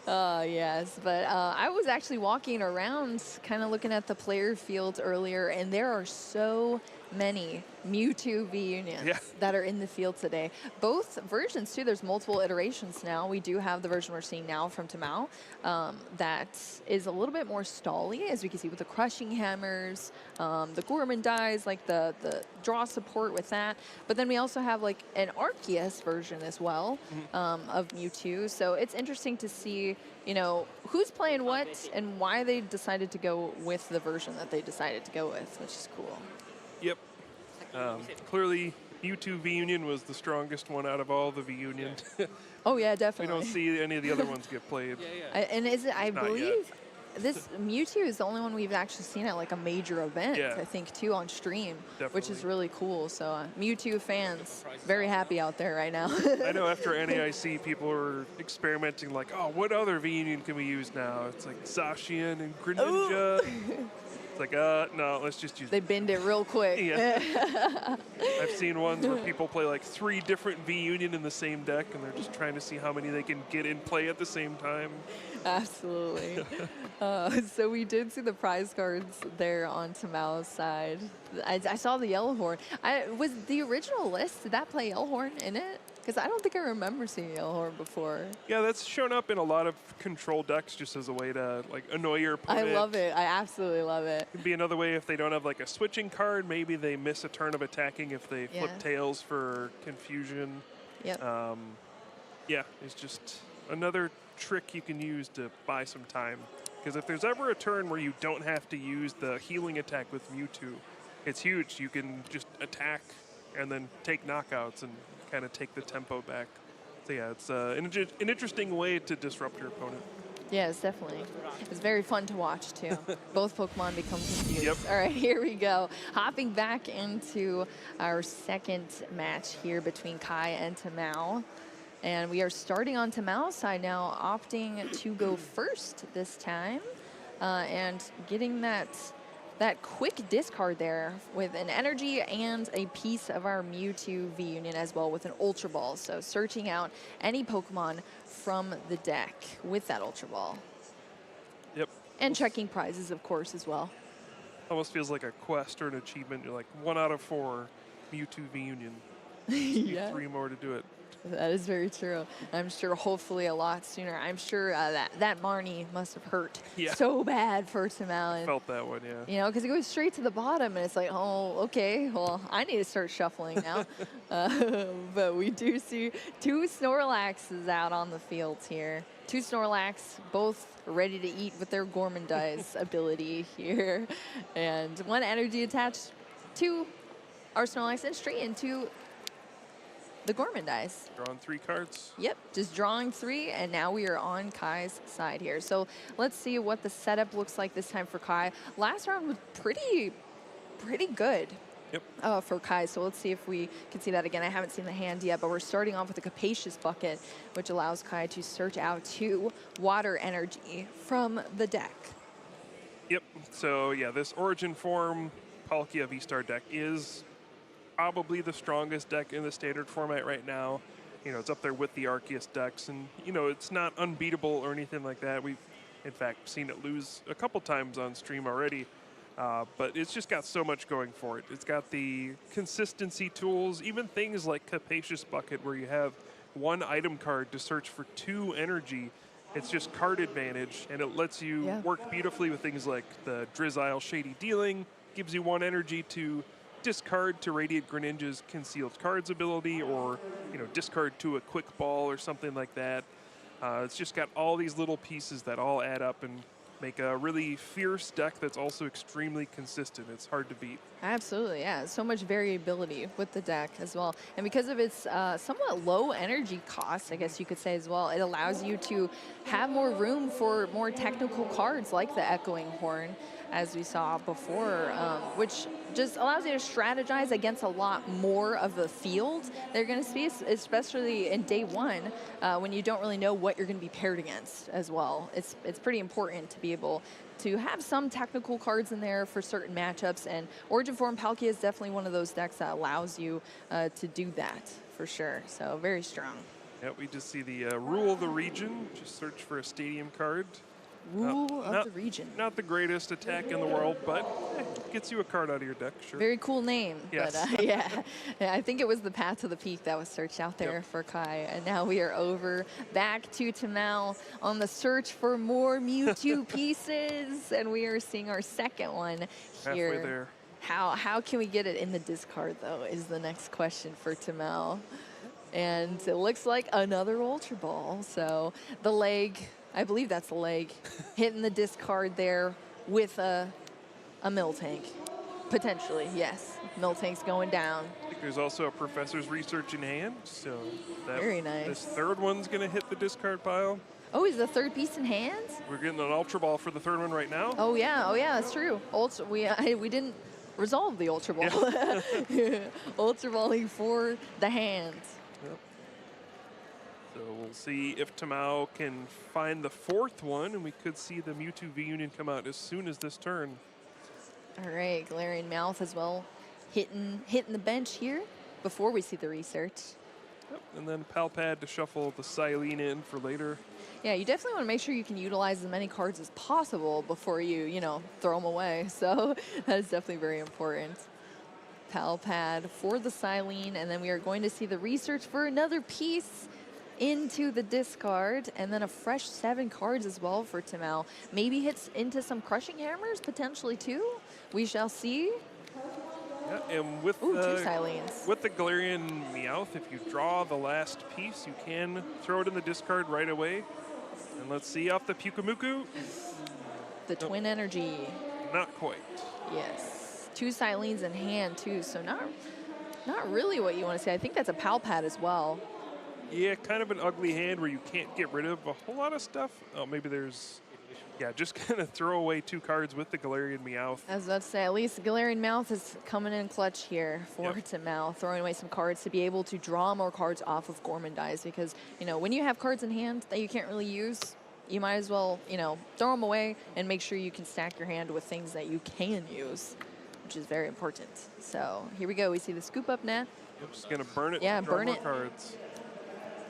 [SPEAKER 2] Yes, but I was actually walking around kind of looking at the player fields earlier, and there are so many Mewtwo V Unions that are in the field today. Both versions too, there's multiple iterations now. We do have the version we're seeing now from Tamao that is a little bit more stally, as we can see with the crushing hammers, the Gorman dies, like the draw support with that. But then we also have like an Arceus version as well of Mewtwo. So it's interesting to see, you know, who's playing what and why they decided to go with the version that they decided to go with, which is cool.
[SPEAKER 1] Yep. Clearly, Mewtwo V Union was the strongest one out of all the V Union.
[SPEAKER 2] Oh yeah,
[SPEAKER 1] We
[SPEAKER 2] definitely.
[SPEAKER 1] don't see any of the other ones get played.
[SPEAKER 2] And is it? I
[SPEAKER 1] Not
[SPEAKER 2] believe this Mewtwo is the only one we've actually seen at like a major event.
[SPEAKER 1] Yeah.
[SPEAKER 2] I think too on stream, which is
[SPEAKER 1] Definitely.
[SPEAKER 2] really cool. So Mewtwo fans, very happy out there right now.
[SPEAKER 1] I know after NAIC, people are experimenting like, oh, what other V Union can we use now? It's like Zacian and Greninja. It's like, no, let's just use
[SPEAKER 2] They bend it real quick.
[SPEAKER 1] Yeah. I've seen ones where people play like 3 different V Union in the same deck, and they're just trying to see how many they can get in play at the same time.
[SPEAKER 2] Absolutely. So we did see the prize cards there on Tamao's side. I saw the yellow horn. Was the original list, did that play yellow horn in it? Because I don't think I remember seeing yellow horn before.
[SPEAKER 1] Yeah, that's shown up in a lot of control decks just as a way to like annoy your opponent.
[SPEAKER 2] I love it. I absolutely love it.
[SPEAKER 1] Could be another way if they don't have like a switching card. Maybe they miss a turn of attacking if they flip
[SPEAKER 2] Yeah.
[SPEAKER 1] tails for confusion.
[SPEAKER 2] Yep.
[SPEAKER 1] Yeah, it's just another trick you can use to buy some time. Because if there's ever a turn where you don't have to use the healing attack with Mewtwo, it's huge. You can just attack and then take knockouts and kind of take the tempo back. So yeah, it's an interesting way to disrupt your opponent.
[SPEAKER 2] Yes, definitely. It's very fun to watch, too. Both Pokemon become confused.
[SPEAKER 1] Yep.
[SPEAKER 2] All right, here we go. Hopping back into our second match here between Kai and Tamao. And we are starting on Tamao's side now, opting to go first this time. And getting that quick discard there with an energy and a piece of our Mewtwo V Union as well with an Ultra Ball. So searching out any Pokemon from the deck with that Ultra Ball.
[SPEAKER 1] Yep.
[SPEAKER 2] And checking prizes, of course, as well.
[SPEAKER 1] Almost feels like a quest or an achievement. You're like 1 out of 4 Mewtwo V Union.
[SPEAKER 2] Yeah.
[SPEAKER 1] 3 more to do it.
[SPEAKER 2] That is very true. I'm sure hopefully a lot sooner. I'm sure that Marnie must have hurt so bad for Tamao.
[SPEAKER 1] Felt that one, yeah.
[SPEAKER 2] You know, because it goes straight to the bottom, and it's like, oh, okay, well, I need to start shuffling now. But we do see 2 Snorlaxes out on the fields here. 2 Snorlax, both ready to eat with their Gormandize ability here. And 1 energy attached to our Snorlax and straight into the Gormandize.
[SPEAKER 1] Drawing 3 cards.
[SPEAKER 2] Yep, just drawing 3, and now we are on Kai's side here. So let's see what the setup looks like this time for Kai. Last round was pretty good for Kai, so let's see if we can see that again. I haven't seen the hand yet, but we're starting off with a Capacious Bucket, which allows Kai to search out 2 water energy from the deck.
[SPEAKER 1] Yep, so yeah, this Origin Form Palkia V-Star deck is probably the strongest deck in the standard format right now. You know, it's up there with the Arceus decks, and you know, it's not unbeatable or anything like that. We've, in fact, seen it lose a couple times on stream already, but it's just got so much going for it. It's got the consistency tools, even things like Capacious Bucket, where you have 1 item card to search for 2 energy. It's just card advantage, and it lets you work beautifully with things like the Drizzile Shady Dealing, gives you 1 energy to discard to Radiant Greninja's Concealed Cards ability, or you know, discard to a Quick Ball or something like that. It's just got all these little pieces that all add up and make a really fierce deck that's also extremely consistent. It's hard to beat.
[SPEAKER 2] Absolutely, yeah. So much variability with the deck as well. And because of its somewhat low energy cost, I guess you could say as well, it allows you to have more room for more technical cards like the Echoing Horn. as we saw before, which just allows you to strategize against a lot more of the field they're going to see, especially in day one, when you don't really know what you're going to be paired against as well. It's pretty important to be able to have some technical cards in there for certain matchups, and Origin Form Palkia is definitely one of those decks that allows you to do that for sure. So very strong.
[SPEAKER 1] Yeah, we just see the Rule of the Region. Just search for a stadium card.
[SPEAKER 2] Rule of the Region.
[SPEAKER 1] Not the greatest attack in the world, but gets you a card out of your deck, sure.
[SPEAKER 2] Very cool name.
[SPEAKER 1] Yes.
[SPEAKER 2] But yeah, I think it was the Path to the Peak that was searched out there for Kai. And now we are over back to Tamao on the search for more Mewtwo pieces. And we are seeing our second one here.
[SPEAKER 1] Halfway there.
[SPEAKER 2] How can we get it in the discard, though, is the next question for Tamao. And it looks like another Ultra Ball. So the leg, I believe that's the leg, hitting the discard there with a Miltank. Potentially, yes. Miltank's going down.
[SPEAKER 1] I think there's also a Professor's Research in hand, so
[SPEAKER 2] Very nice.
[SPEAKER 1] This third one's going to hit the discard pile.
[SPEAKER 2] Oh, is the third piece in hand?
[SPEAKER 1] We're getting an Ultra Ball for the third one right now.
[SPEAKER 2] Oh yeah, that's true. We didn't resolve the Ultra Ball.
[SPEAKER 1] Yeah.
[SPEAKER 2] Ultra Balling for the hand.
[SPEAKER 1] Yep. So we'll see if Tamao can find the fourth one, and we could see the Mewtwo V Union come out as soon as this turn.
[SPEAKER 2] All right, Galarian Mouth as well, hitting the bench here before we see the research.
[SPEAKER 1] Yep. And then Palpad to shuffle the Silene in for later.
[SPEAKER 2] Yeah, you definitely want to make sure you can utilize as many cards as possible before you throw them away. So that is definitely very important. Palpad for the Silene, and then we are going to see the research for another piece into the discard, and then a fresh 7 cards as well for Tamao. Maybe hits into some Crushing Hammers potentially too. We shall see.
[SPEAKER 1] Yeah, and with
[SPEAKER 2] Ooh, 2
[SPEAKER 1] the
[SPEAKER 2] Silenes.
[SPEAKER 1] with the Galarian Meowth, if you draw the last piece, you can throw it in the discard right away. And let's see off the Pyukumuku.
[SPEAKER 2] The Twin Energy.
[SPEAKER 1] Not quite.
[SPEAKER 2] Yes. 2 Silenes in hand too, so not really what you want to see. I think that's a Palpad as well.
[SPEAKER 1] Yeah, kind of an ugly hand where you can't get rid of a whole lot of stuff. Oh, maybe there's... Yeah, just kind of throw away 2 cards with the Galarian Meowth.
[SPEAKER 2] I was about to say, at least Galarian Mouth is coming in clutch here for Tamao, throwing away some cards to be able to draw more cards off of Gourmandize, because, when you have cards in hand that you can't really use, you might as well, throw them away and make sure you can stack your hand with things that you can use, which is very important. So here we go. We see the Scoop Up Net.
[SPEAKER 1] Yep, just going to burn it.
[SPEAKER 2] Yeah,
[SPEAKER 1] draw
[SPEAKER 2] burn
[SPEAKER 1] more
[SPEAKER 2] it.
[SPEAKER 1] Cards.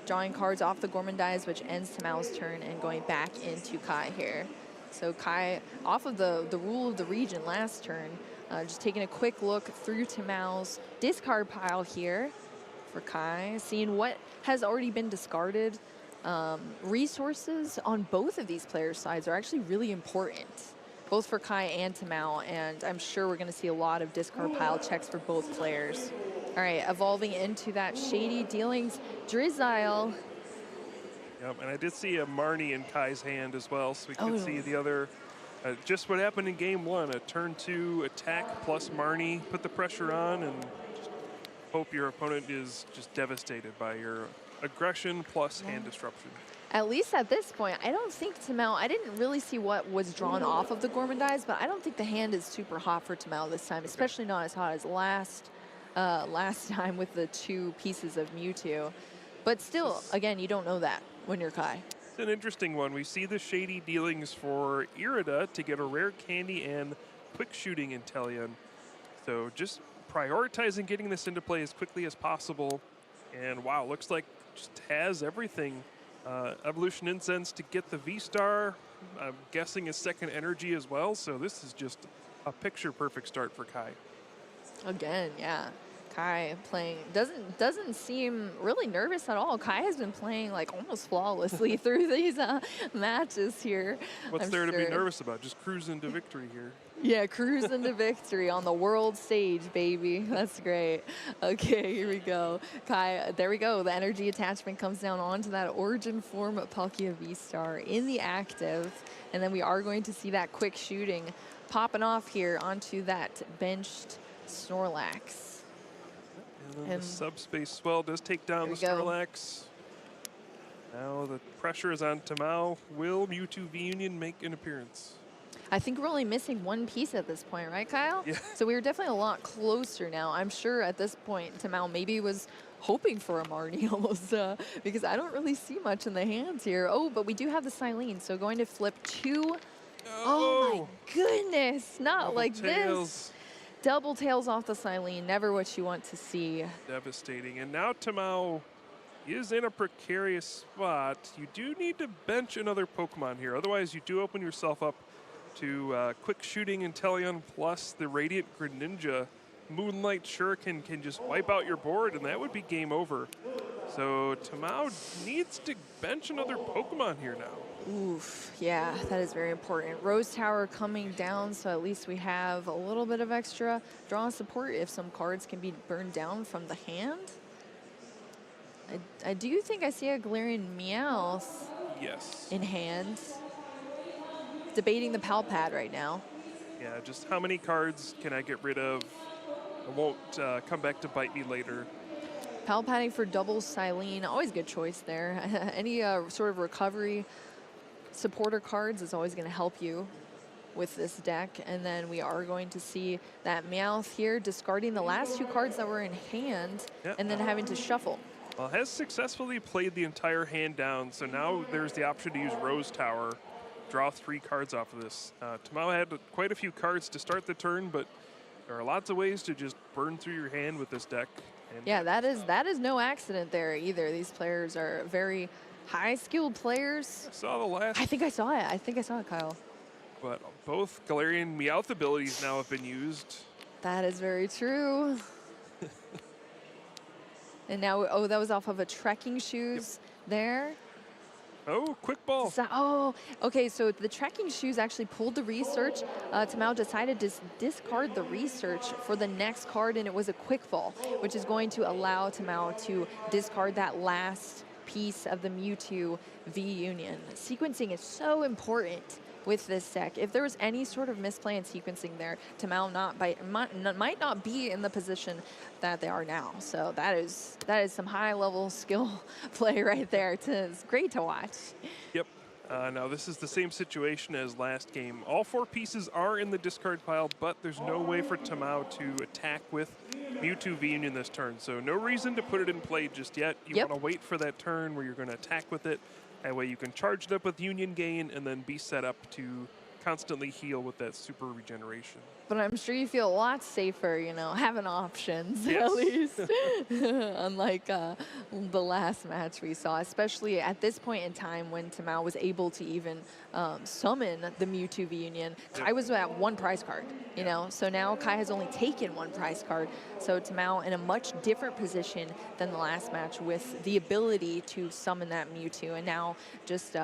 [SPEAKER 2] Drawing cards off the Gourmandize, which ends Tamao's turn, and going back into Kai here. So Kai, off of the Rule of the Region last turn, just taking a quick look through Tamao's discard pile here for Kai, seeing what has already been discarded. Resources on both of these players' sides are actually really important, both for Kai and Tamao, and I'm sure we're going to see a lot of discard pile checks for both players. All right, evolving into that Shady Dealings Drizzile.
[SPEAKER 1] Yep, and I did see a Marnie in Kai's hand as well, so we could see the other, just what happened in game 1, a turn 2 attack plus Marnie, put the pressure on, and just hope your opponent is just devastated by your aggression plus hand disruption.
[SPEAKER 2] At least at this point, I don't think Tamao, I didn't really see what was drawn off of the Gourmandize, but I don't think the hand is super hot for Tamao this time, especially not as hot as last time with the 2 pieces of Mewtwo. But still, again, you don't know that when you're Kai.
[SPEAKER 1] It's an interesting one. We see the Shady Dealings for Irida to get a rare candy and quick shooting Inteleon. So just prioritizing getting this into play as quickly as possible. And wow, looks like just has everything. Evolution Incense to get the V-Star. I'm guessing a second energy as well. So this is just a picture-perfect start for Kai.
[SPEAKER 2] Again, yeah. Kai playing doesn't seem really nervous at all. Kai has been playing like almost flawlessly through these matches here.
[SPEAKER 1] What's there to be nervous about? Just cruising to victory here.
[SPEAKER 2] Yeah, cruising to victory on the world stage, baby. That's great. Okay, here we go. Kai, there we go. The energy attachment comes down onto that Origin Form Palkia V-Star in the active. And then we are going to see that quick shooting popping off here onto that benched Snorlax.
[SPEAKER 1] And then the Subspace Swell does take down the Snorlax. Now the pressure is on Tamao. Will Mewtwo V Union make an appearance?
[SPEAKER 2] I think we're only missing one piece at this point, right, Kyle?
[SPEAKER 1] Yeah.
[SPEAKER 2] So we're definitely a lot closer now. I'm sure at this point, Tamao maybe was hoping for a Marnie almost, because I don't really see much in the hands here. Oh, but we do have the Silene, so going to flip 2. Oh my goodness, not
[SPEAKER 1] Double
[SPEAKER 2] like
[SPEAKER 1] tails.
[SPEAKER 2] this. Double tails off the Silene, never what you want to see.
[SPEAKER 1] Devastating. And now Tamao is in a precarious spot. You do need to bench another Pokemon here. Otherwise, you do open yourself up to quick shooting Inteleon plus the Radiant Greninja. Moonlight Shuriken can just wipe out your board, and that would be game over. So Tamao needs to bench another Pokemon here now.
[SPEAKER 2] Oof, yeah, that is very important. Rose Tower coming down, so at least we have a little bit of extra draw support if some cards can be burned down from the hand. I do think I see a Galarian Meowth
[SPEAKER 1] Yes.
[SPEAKER 2] in hand. Debating the Palpad right now.
[SPEAKER 1] Yeah, just how many cards can I get rid of? It won't come back to bite me later.
[SPEAKER 2] Palpadding for double Silene, always good choice there. Any sort of recovery supporter cards is always going to help you with this deck. And then we are going to see that Meowth here discarding the last 2 cards that were in hand and then having to shuffle.
[SPEAKER 1] Well, has successfully played the entire hand down, so now there's the option to use Rose Tower, draw 3 cards off of this. Tamao had quite a few cards to start the turn, but there are lots of ways to just burn through your hand with this deck. And
[SPEAKER 2] yeah, that is no accident there either. These players are very high-skilled players.
[SPEAKER 1] I saw the last.
[SPEAKER 2] I think I saw it, Kyle.
[SPEAKER 1] But both Galarian Meowth abilities now have been used.
[SPEAKER 2] That is very true. And now, oh, that was off of a trekking shoes there.
[SPEAKER 1] Oh, quick ball.
[SPEAKER 2] So, oh, okay, so the trekking shoes actually pulled the research. Tamao decided to discard the research for the next card, and it was a quick ball, which is going to allow Tamao to discard that last piece of the Mewtwo V Union. Sequencing is so important with this deck. If there was any sort of misplay in sequencing there, Tamao might not be in the position that they are now. So that is some high-level skill play right there. It's great to watch.
[SPEAKER 1] Yep. Now this is the same situation as last game. All 4 pieces are in the discard pile, but there's no way for Tamao to attack with Mewtwo V Union this turn. So no reason to put it in play just yet. You want to wait for that turn where you're going to attack with it. That way you can charge it up with Union Gain and then be set up to constantly heal with that super regeneration.
[SPEAKER 2] But I'm sure you feel a lot safer, you know, having options
[SPEAKER 1] yes.
[SPEAKER 2] at least. Unlike the last match we saw, especially at this point in time when Tamao was able to even summon the Mewtwo V Union. Kai was at 1 prize card, you know, so now Kai has only taken 1 prize card. So Tamao in a much different position than the last match with the ability to summon that Mewtwo, and now just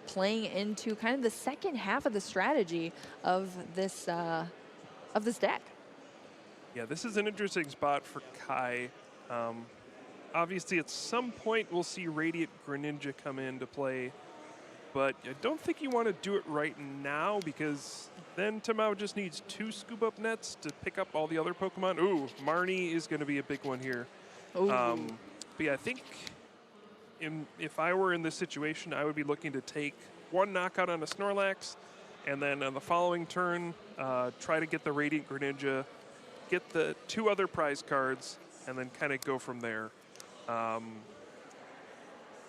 [SPEAKER 2] playing into kind of the second half of the strategy of this deck.
[SPEAKER 1] Yeah, this is an interesting spot for Kai. Obviously, at some point, we'll see Radiant Greninja come into play, but I don't think you want to do it right now because then Tamao just needs 2 scoop up nets to pick up all the other Pokemon. Ooh, Marnie is going to be a big one here. But yeah, I think if I were in this situation, I would be looking to take 1 knockout on a Snorlax, and then on the following turn, try to get the Radiant Greninja, get the 2 other prize cards, and then kind of go from there. You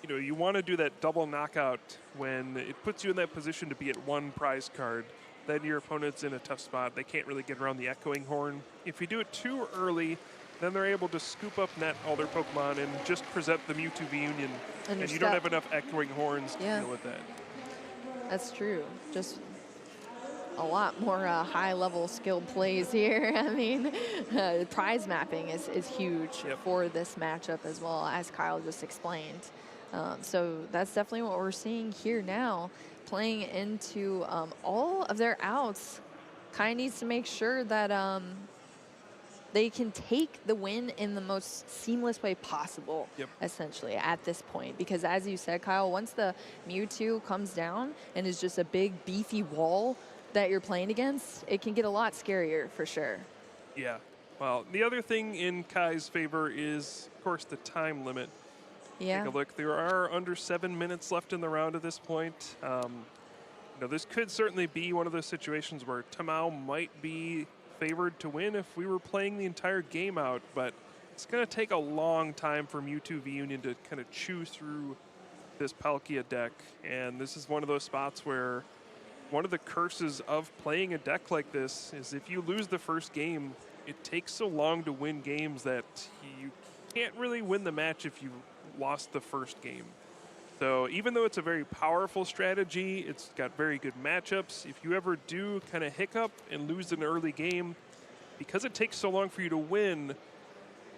[SPEAKER 1] know, you want to do that double knockout when it puts you in that position to be at 1 prize card. Then your opponent's in a tough spot. They can't really get around the Echoing Horn. If you do it too early, then they're able to scoop up net all their Pokemon and just present the Mewtwo V Union. And you don't have enough Echoing Horns to deal with that.
[SPEAKER 2] That's true. Just a lot more high-level skill plays here. I mean, prize mapping is huge for this matchup as well, as Kyle just explained. So that's definitely what we're seeing here now. Playing into all of their outs, Kai needs to make sure that they can take the win in the most seamless way possible, essentially, at this point. Because as you said, Kyle, once the Mewtwo comes down and is just a big, beefy wall that you're playing against, it can get a lot scarier, for sure.
[SPEAKER 1] Yeah. Well, the other thing in Kai's favor is, of course, the time limit.
[SPEAKER 2] Yeah.
[SPEAKER 1] Take a look. There are under 7 minutes left in the round at this point. this could certainly be one of those situations where Tamao might be favored to win if we were playing the entire game out, but it's going to take a long time for Mewtwo V Union to kind of chew through this Palkia deck, and this is one of those spots where one of the curses of playing a deck like this is if you lose the first game, it takes so long to win games that you can't really win the match if you lost the first game. So even though it's a very powerful strategy, it's got very good matchups. If you ever do kind of hiccup and lose an early game, because it takes so long for you to win,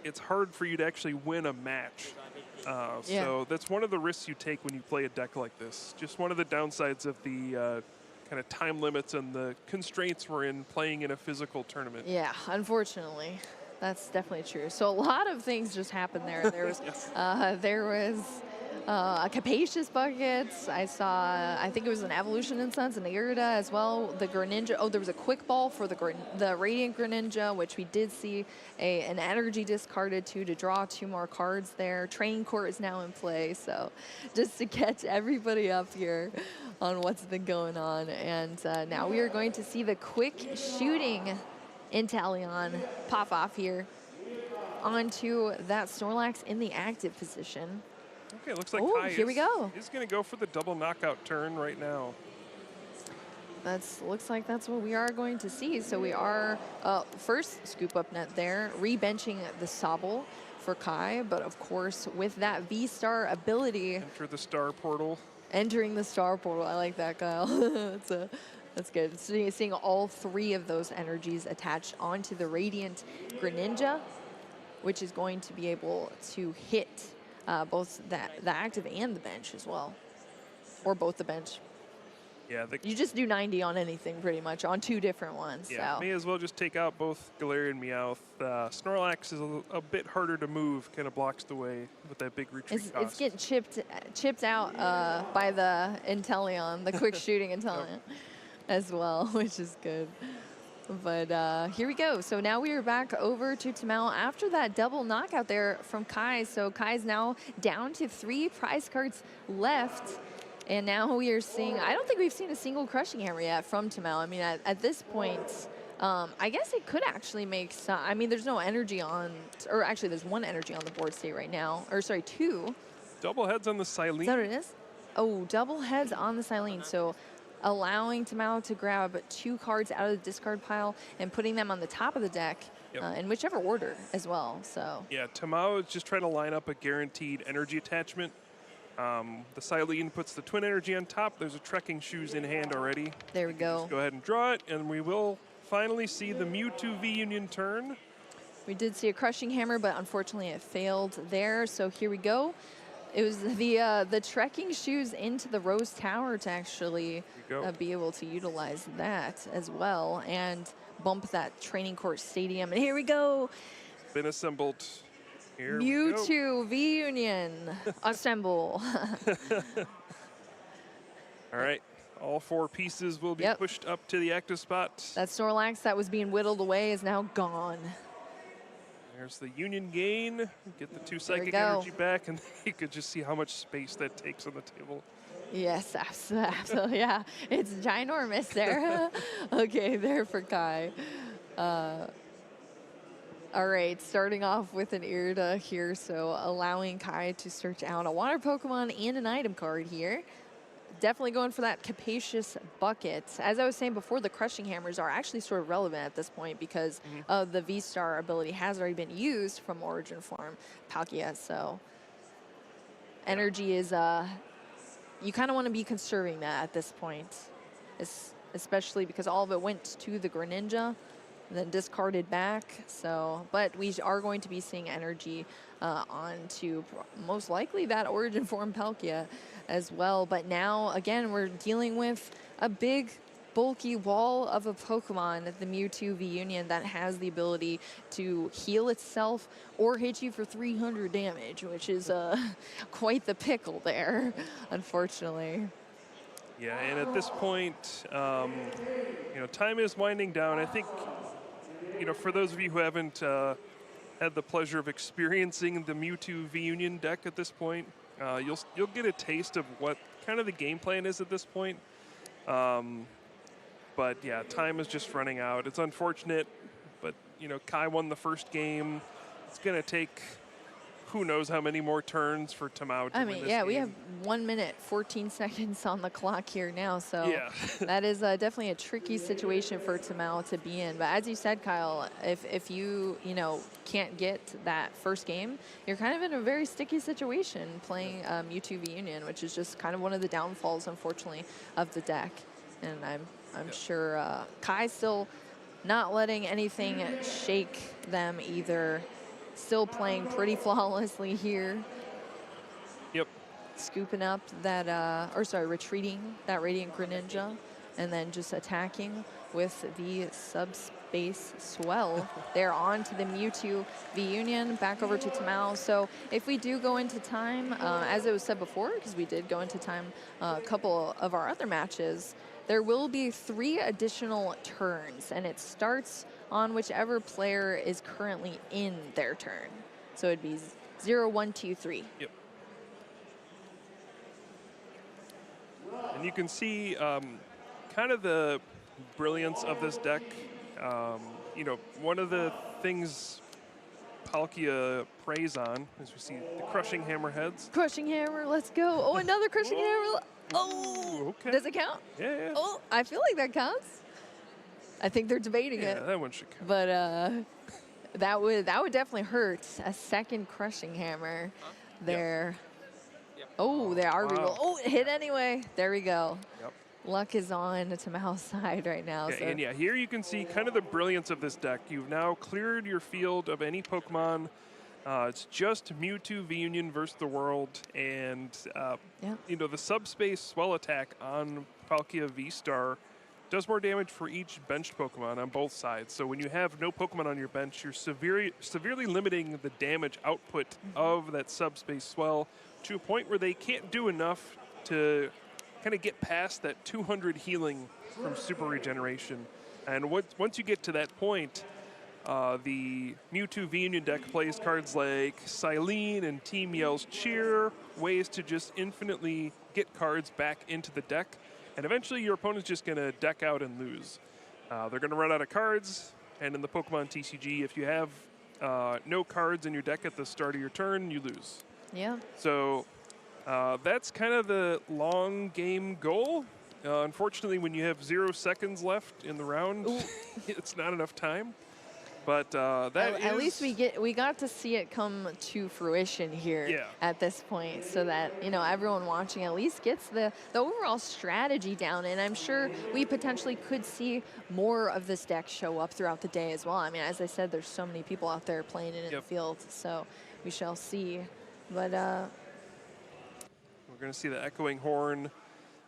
[SPEAKER 1] it's hard for you to actually win a match. So that's one of the risks you take when you play a deck like this. Just one of the downsides of the kind of time limits and the constraints we're in playing in a physical tournament.
[SPEAKER 2] Yeah, unfortunately. That's definitely true. So a lot of things just happened there. There was, a Capacious Buckets. I saw, I think it was an Evolution Incense, an Irida as well. The Greninja. Oh, there was a Quick Ball for the Radiant Greninja, which we did see an energy discarded to draw 2 more cards there. Training Court is now in play. So just to catch everybody up here on what's been going on. And now we are going to see the quick shooting Inteleon pop off here onto that Snorlax in the active position.
[SPEAKER 1] Okay, looks like Kai
[SPEAKER 2] here we go.
[SPEAKER 1] is going to go for the double knockout turn right now.
[SPEAKER 2] Looks like that's what we are going to see. So we are first scoop up net there, re-benching the Sobble for Kai, but of course with that V-Star ability.
[SPEAKER 1] Enter the Star Portal.
[SPEAKER 2] Entering the Star Portal, I like that, Kyle. That's good. Seeing all 3 of those energies attached onto the Radiant Greninja, which is going to be able to hit both the active and the bench as well, or both the bench.
[SPEAKER 1] Yeah,
[SPEAKER 2] you just do 90 on anything pretty much on 2 different ones.
[SPEAKER 1] Yeah,
[SPEAKER 2] so.
[SPEAKER 1] May as well just take out both Galarian and Meowth. Snorlax is a bit harder to move, kind of blocks the way with that big retreat cost.
[SPEAKER 2] It's getting chipped out by the Inteleon, the quick shooting Inteleon as well, which is good. But here we go. So now we are back over to Tamao after that double knockout there from Kai. So Kai's now down to 3 prize cards left. And now we are seeing, I don't think we've seen a single Crushing Hammer yet from Tamao. I mean, at this point, I guess it could actually make some, I mean, there's no energy on, or actually there's 1 energy on the board state right now. Or sorry, 2.
[SPEAKER 1] Double heads on the Silene.
[SPEAKER 2] Is that what it is? Oh, double heads on the Silene. So allowing Tamao to grab 2 cards out of the discard pile and putting them on the top of the deck in whichever order as well. So
[SPEAKER 1] yeah, Tamao is just trying to line up a guaranteed energy attachment. The Silene puts the Twin Energy on top. There's a Trekking Shoes in hand already.
[SPEAKER 2] There we go.
[SPEAKER 1] Just go ahead and draw it, and we will finally see the Mewtwo V Union turn.
[SPEAKER 2] We did see a Crushing Hammer, but unfortunately it failed there. So here we go. It was the Trekking Shoes into the Rose Tower to actually be able to utilize that as well and bump that Training Court Stadium. And here we go.
[SPEAKER 1] Been assembled. Here
[SPEAKER 2] Mewtwo V Union assemble.
[SPEAKER 1] All right. All 4 pieces will be pushed up to the active spot.
[SPEAKER 2] That Snorlax that was being whittled away is now gone.
[SPEAKER 1] There's the Union gain. Get the 2 psychic energy back, and you could just see how much space that takes on the table.
[SPEAKER 2] Yes, absolutely. Yeah, it's ginormous there. Okay, there for Kai. All right, starting off with an Irida here, so allowing Kai to search out a water Pokemon and an item card here. Definitely going for that Capacious Bucket. As I was saying before, the Crushing Hammers are actually sort of relevant at this point because the V-Star ability has already been used from Origin Form Palkia, so energy is, you kind of want to be conserving that at this point, especially because all of it went to the Greninja and then discarded back. So, but we are going to be seeing energy onto most likely that Origin Form Palkia as well. But now, again, we're dealing with a big, bulky wall of a Pokemon, the Mewtwo V Union, that has the ability to heal itself or hit you for 300 damage, which is quite the pickle there, unfortunately.
[SPEAKER 1] Yeah, and at this point, time is winding down. I think, for those of you who haven't had the pleasure of experiencing the Mewtwo V Union deck at this point, you'll get a taste of what kind of the game plan is at this point. But yeah, time is just running out. It's unfortunate, but you know, Kai won the first game. It's gonna take who knows how many more turns for Tamao to win this game.
[SPEAKER 2] We have 1 minute, 14 seconds on the clock here now. So
[SPEAKER 1] Yeah.
[SPEAKER 2] that is definitely a tricky situation for Tamao to be in. But as you said, Kyle, if you can't get that first game, you're kind of in a very sticky situation playing Mewtwo V Union, which is just kind of one of the downfalls, unfortunately, of the deck. And I'm sure Kai's still not letting anything shake them either. Still playing pretty flawlessly here.
[SPEAKER 1] Yep.
[SPEAKER 2] Scooping up that, retreating that Radiant Greninja, and then just attacking with the subspace swell. They're on to the Mewtwo V Union, back over to Tamao. So if we do go into time, as it was said before, because we did go into time a couple of our other matches, there will be 3 additional turns, and it starts on whichever player is currently in their turn. So it'd be 0, 1, 2, 3.
[SPEAKER 1] Yep. And you can see kind of the brilliance of this deck. One of the things Palkia preys on, as we see the Crushing Hammerheads.
[SPEAKER 2] Crushing Hammer, let's go. Oh, another Crushing Hammer. Oh,
[SPEAKER 1] okay.
[SPEAKER 2] Does it count?
[SPEAKER 1] Yeah.
[SPEAKER 2] Oh, I feel like that counts. I think they're debating it.
[SPEAKER 1] Yeah, that one should count.
[SPEAKER 2] But that would definitely hurt. A second Crushing Hammer there.
[SPEAKER 3] Yep.
[SPEAKER 2] Oh, they are reroll. Oh, it hit anyway. There we go.
[SPEAKER 1] Yep.
[SPEAKER 2] Luck is on Tamao's side right now.
[SPEAKER 1] Okay,
[SPEAKER 2] so.
[SPEAKER 1] and yeah, here you can see kind of the brilliance of this deck. You've now cleared your field of any Pokemon. It's just Mewtwo V Union versus the world, and the subspace swell attack on Palkia V-Star does more damage for each benched Pokemon on both sides. So when you have no Pokemon on your bench, you're severely limiting the damage output of that subspace swell to a point where they can't do enough to kind of get past that 200 healing from super regeneration. And once you get to that point, the Mewtwo V Union deck plays cards like Silene and Team Yell's Cheer, ways to just infinitely get cards back into the deck. And eventually your opponent's just going to deck out and lose. They're going to run out of cards, and in the Pokemon TCG, if you have no cards in your deck at the start of your turn, you lose.
[SPEAKER 2] Yeah.
[SPEAKER 1] So that's kind of the long game goal. Unfortunately, when you have 0 seconds left in the round, it's not enough time. But
[SPEAKER 2] at least we got to see it come to fruition here at this point, so that everyone watching at least gets the overall strategy down. And I'm sure we potentially could see more of this deck show up throughout the day as well. I mean, as I said, there's so many people out there playing it in the field, so we shall see. But we're
[SPEAKER 1] going to see the Echoing Horn.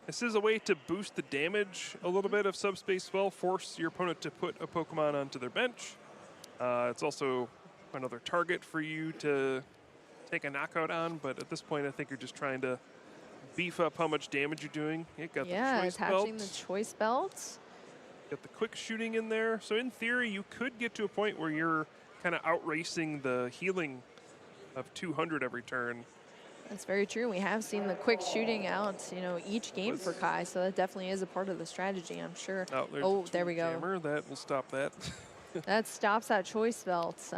[SPEAKER 1] This is a way to boost the damage a little bit of Subspace Swell, force your opponent to put a Pokemon onto their bench. It's also another target for you to take a knockout on, but at this point I think you're just trying to beef up how much damage you're doing. You got the choice
[SPEAKER 2] attaching
[SPEAKER 1] belt.
[SPEAKER 2] the choice belt.
[SPEAKER 1] Got the quick shooting in there. So in theory you could get to a point where you're kind of outracing the healing of 200 every turn.
[SPEAKER 2] That's very true. We have seen the quick shooting out, each game for Kai, so that definitely is a part of the strategy, I'm sure.
[SPEAKER 1] Oh,
[SPEAKER 2] there we go.
[SPEAKER 1] Jammer. That will stop that.
[SPEAKER 2] That stops that choice belt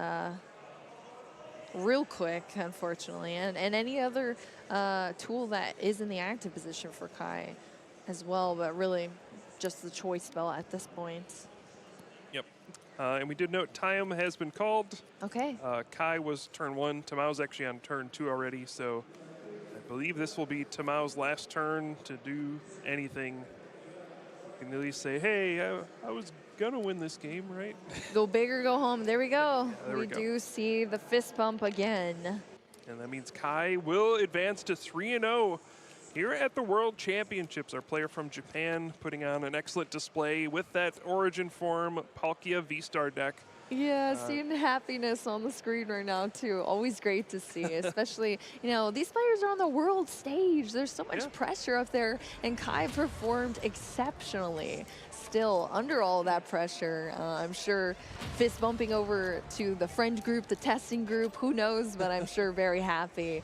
[SPEAKER 2] real quick, unfortunately. And any other tool that is in the active position for Kai as well, but really just the choice belt at this point.
[SPEAKER 1] Yep. And we did note time has been called.
[SPEAKER 2] Okay.
[SPEAKER 1] Kai was turn 1. Tamao's actually on turn 2 already, so I believe this will be Tamao's last turn to do anything. You can at least say, hey, I was gonna win this game, right?
[SPEAKER 2] Go big or go home. There we go.
[SPEAKER 1] Yeah, there we go.
[SPEAKER 2] Do see the fist bump again.
[SPEAKER 1] And that means Kai will advance to 3-0 here at the World Championships. Our player from Japan putting on an excellent display with that Origin Form Palkia V-Star deck.
[SPEAKER 2] Yeah, seeing happiness on the screen right now, too. Always great to see, especially, these players are on the world stage. There's so much pressure up there, and Kai performed exceptionally. Still, under all that pressure, I'm sure fist bumping over to the friend group, the testing group, who knows, but I'm sure very happy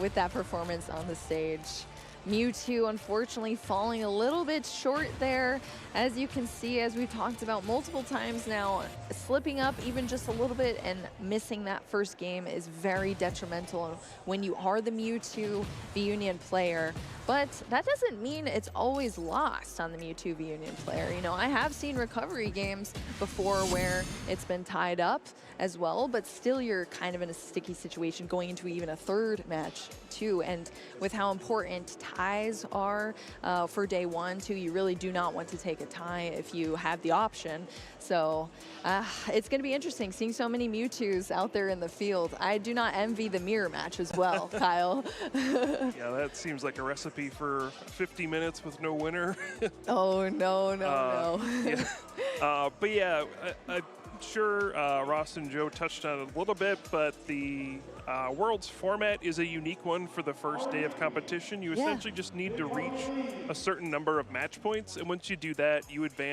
[SPEAKER 2] with that performance on the stage. Mewtwo, unfortunately, falling a little bit short there. As you can see, as we've talked about multiple times now, slipping up even just a little bit and missing that first game is very detrimental when you are the Mewtwo V-Union player. But that doesn't mean it's always lost on the Mewtwo V-Union player. You know, I have seen recovery games before where it's been tied up as well, but still you're kind of in a sticky situation going into even a third match too. And with how important ties are for day one too, you really do not want to take a tie if you have the option. So it's going to be interesting seeing so many Mewtwo's out there in the field. I do not envy the mirror match as well, Kyle.
[SPEAKER 1] Yeah, that seems like a recipe for 50 minutes with no winner.
[SPEAKER 2] Oh, no.
[SPEAKER 1] Yeah. But yeah, I'm sure Ross and Joe touched on it a little bit, but the Worlds format is a unique one for the first day of competition. You essentially just need to reach a certain number of match points, and once you do that, you advance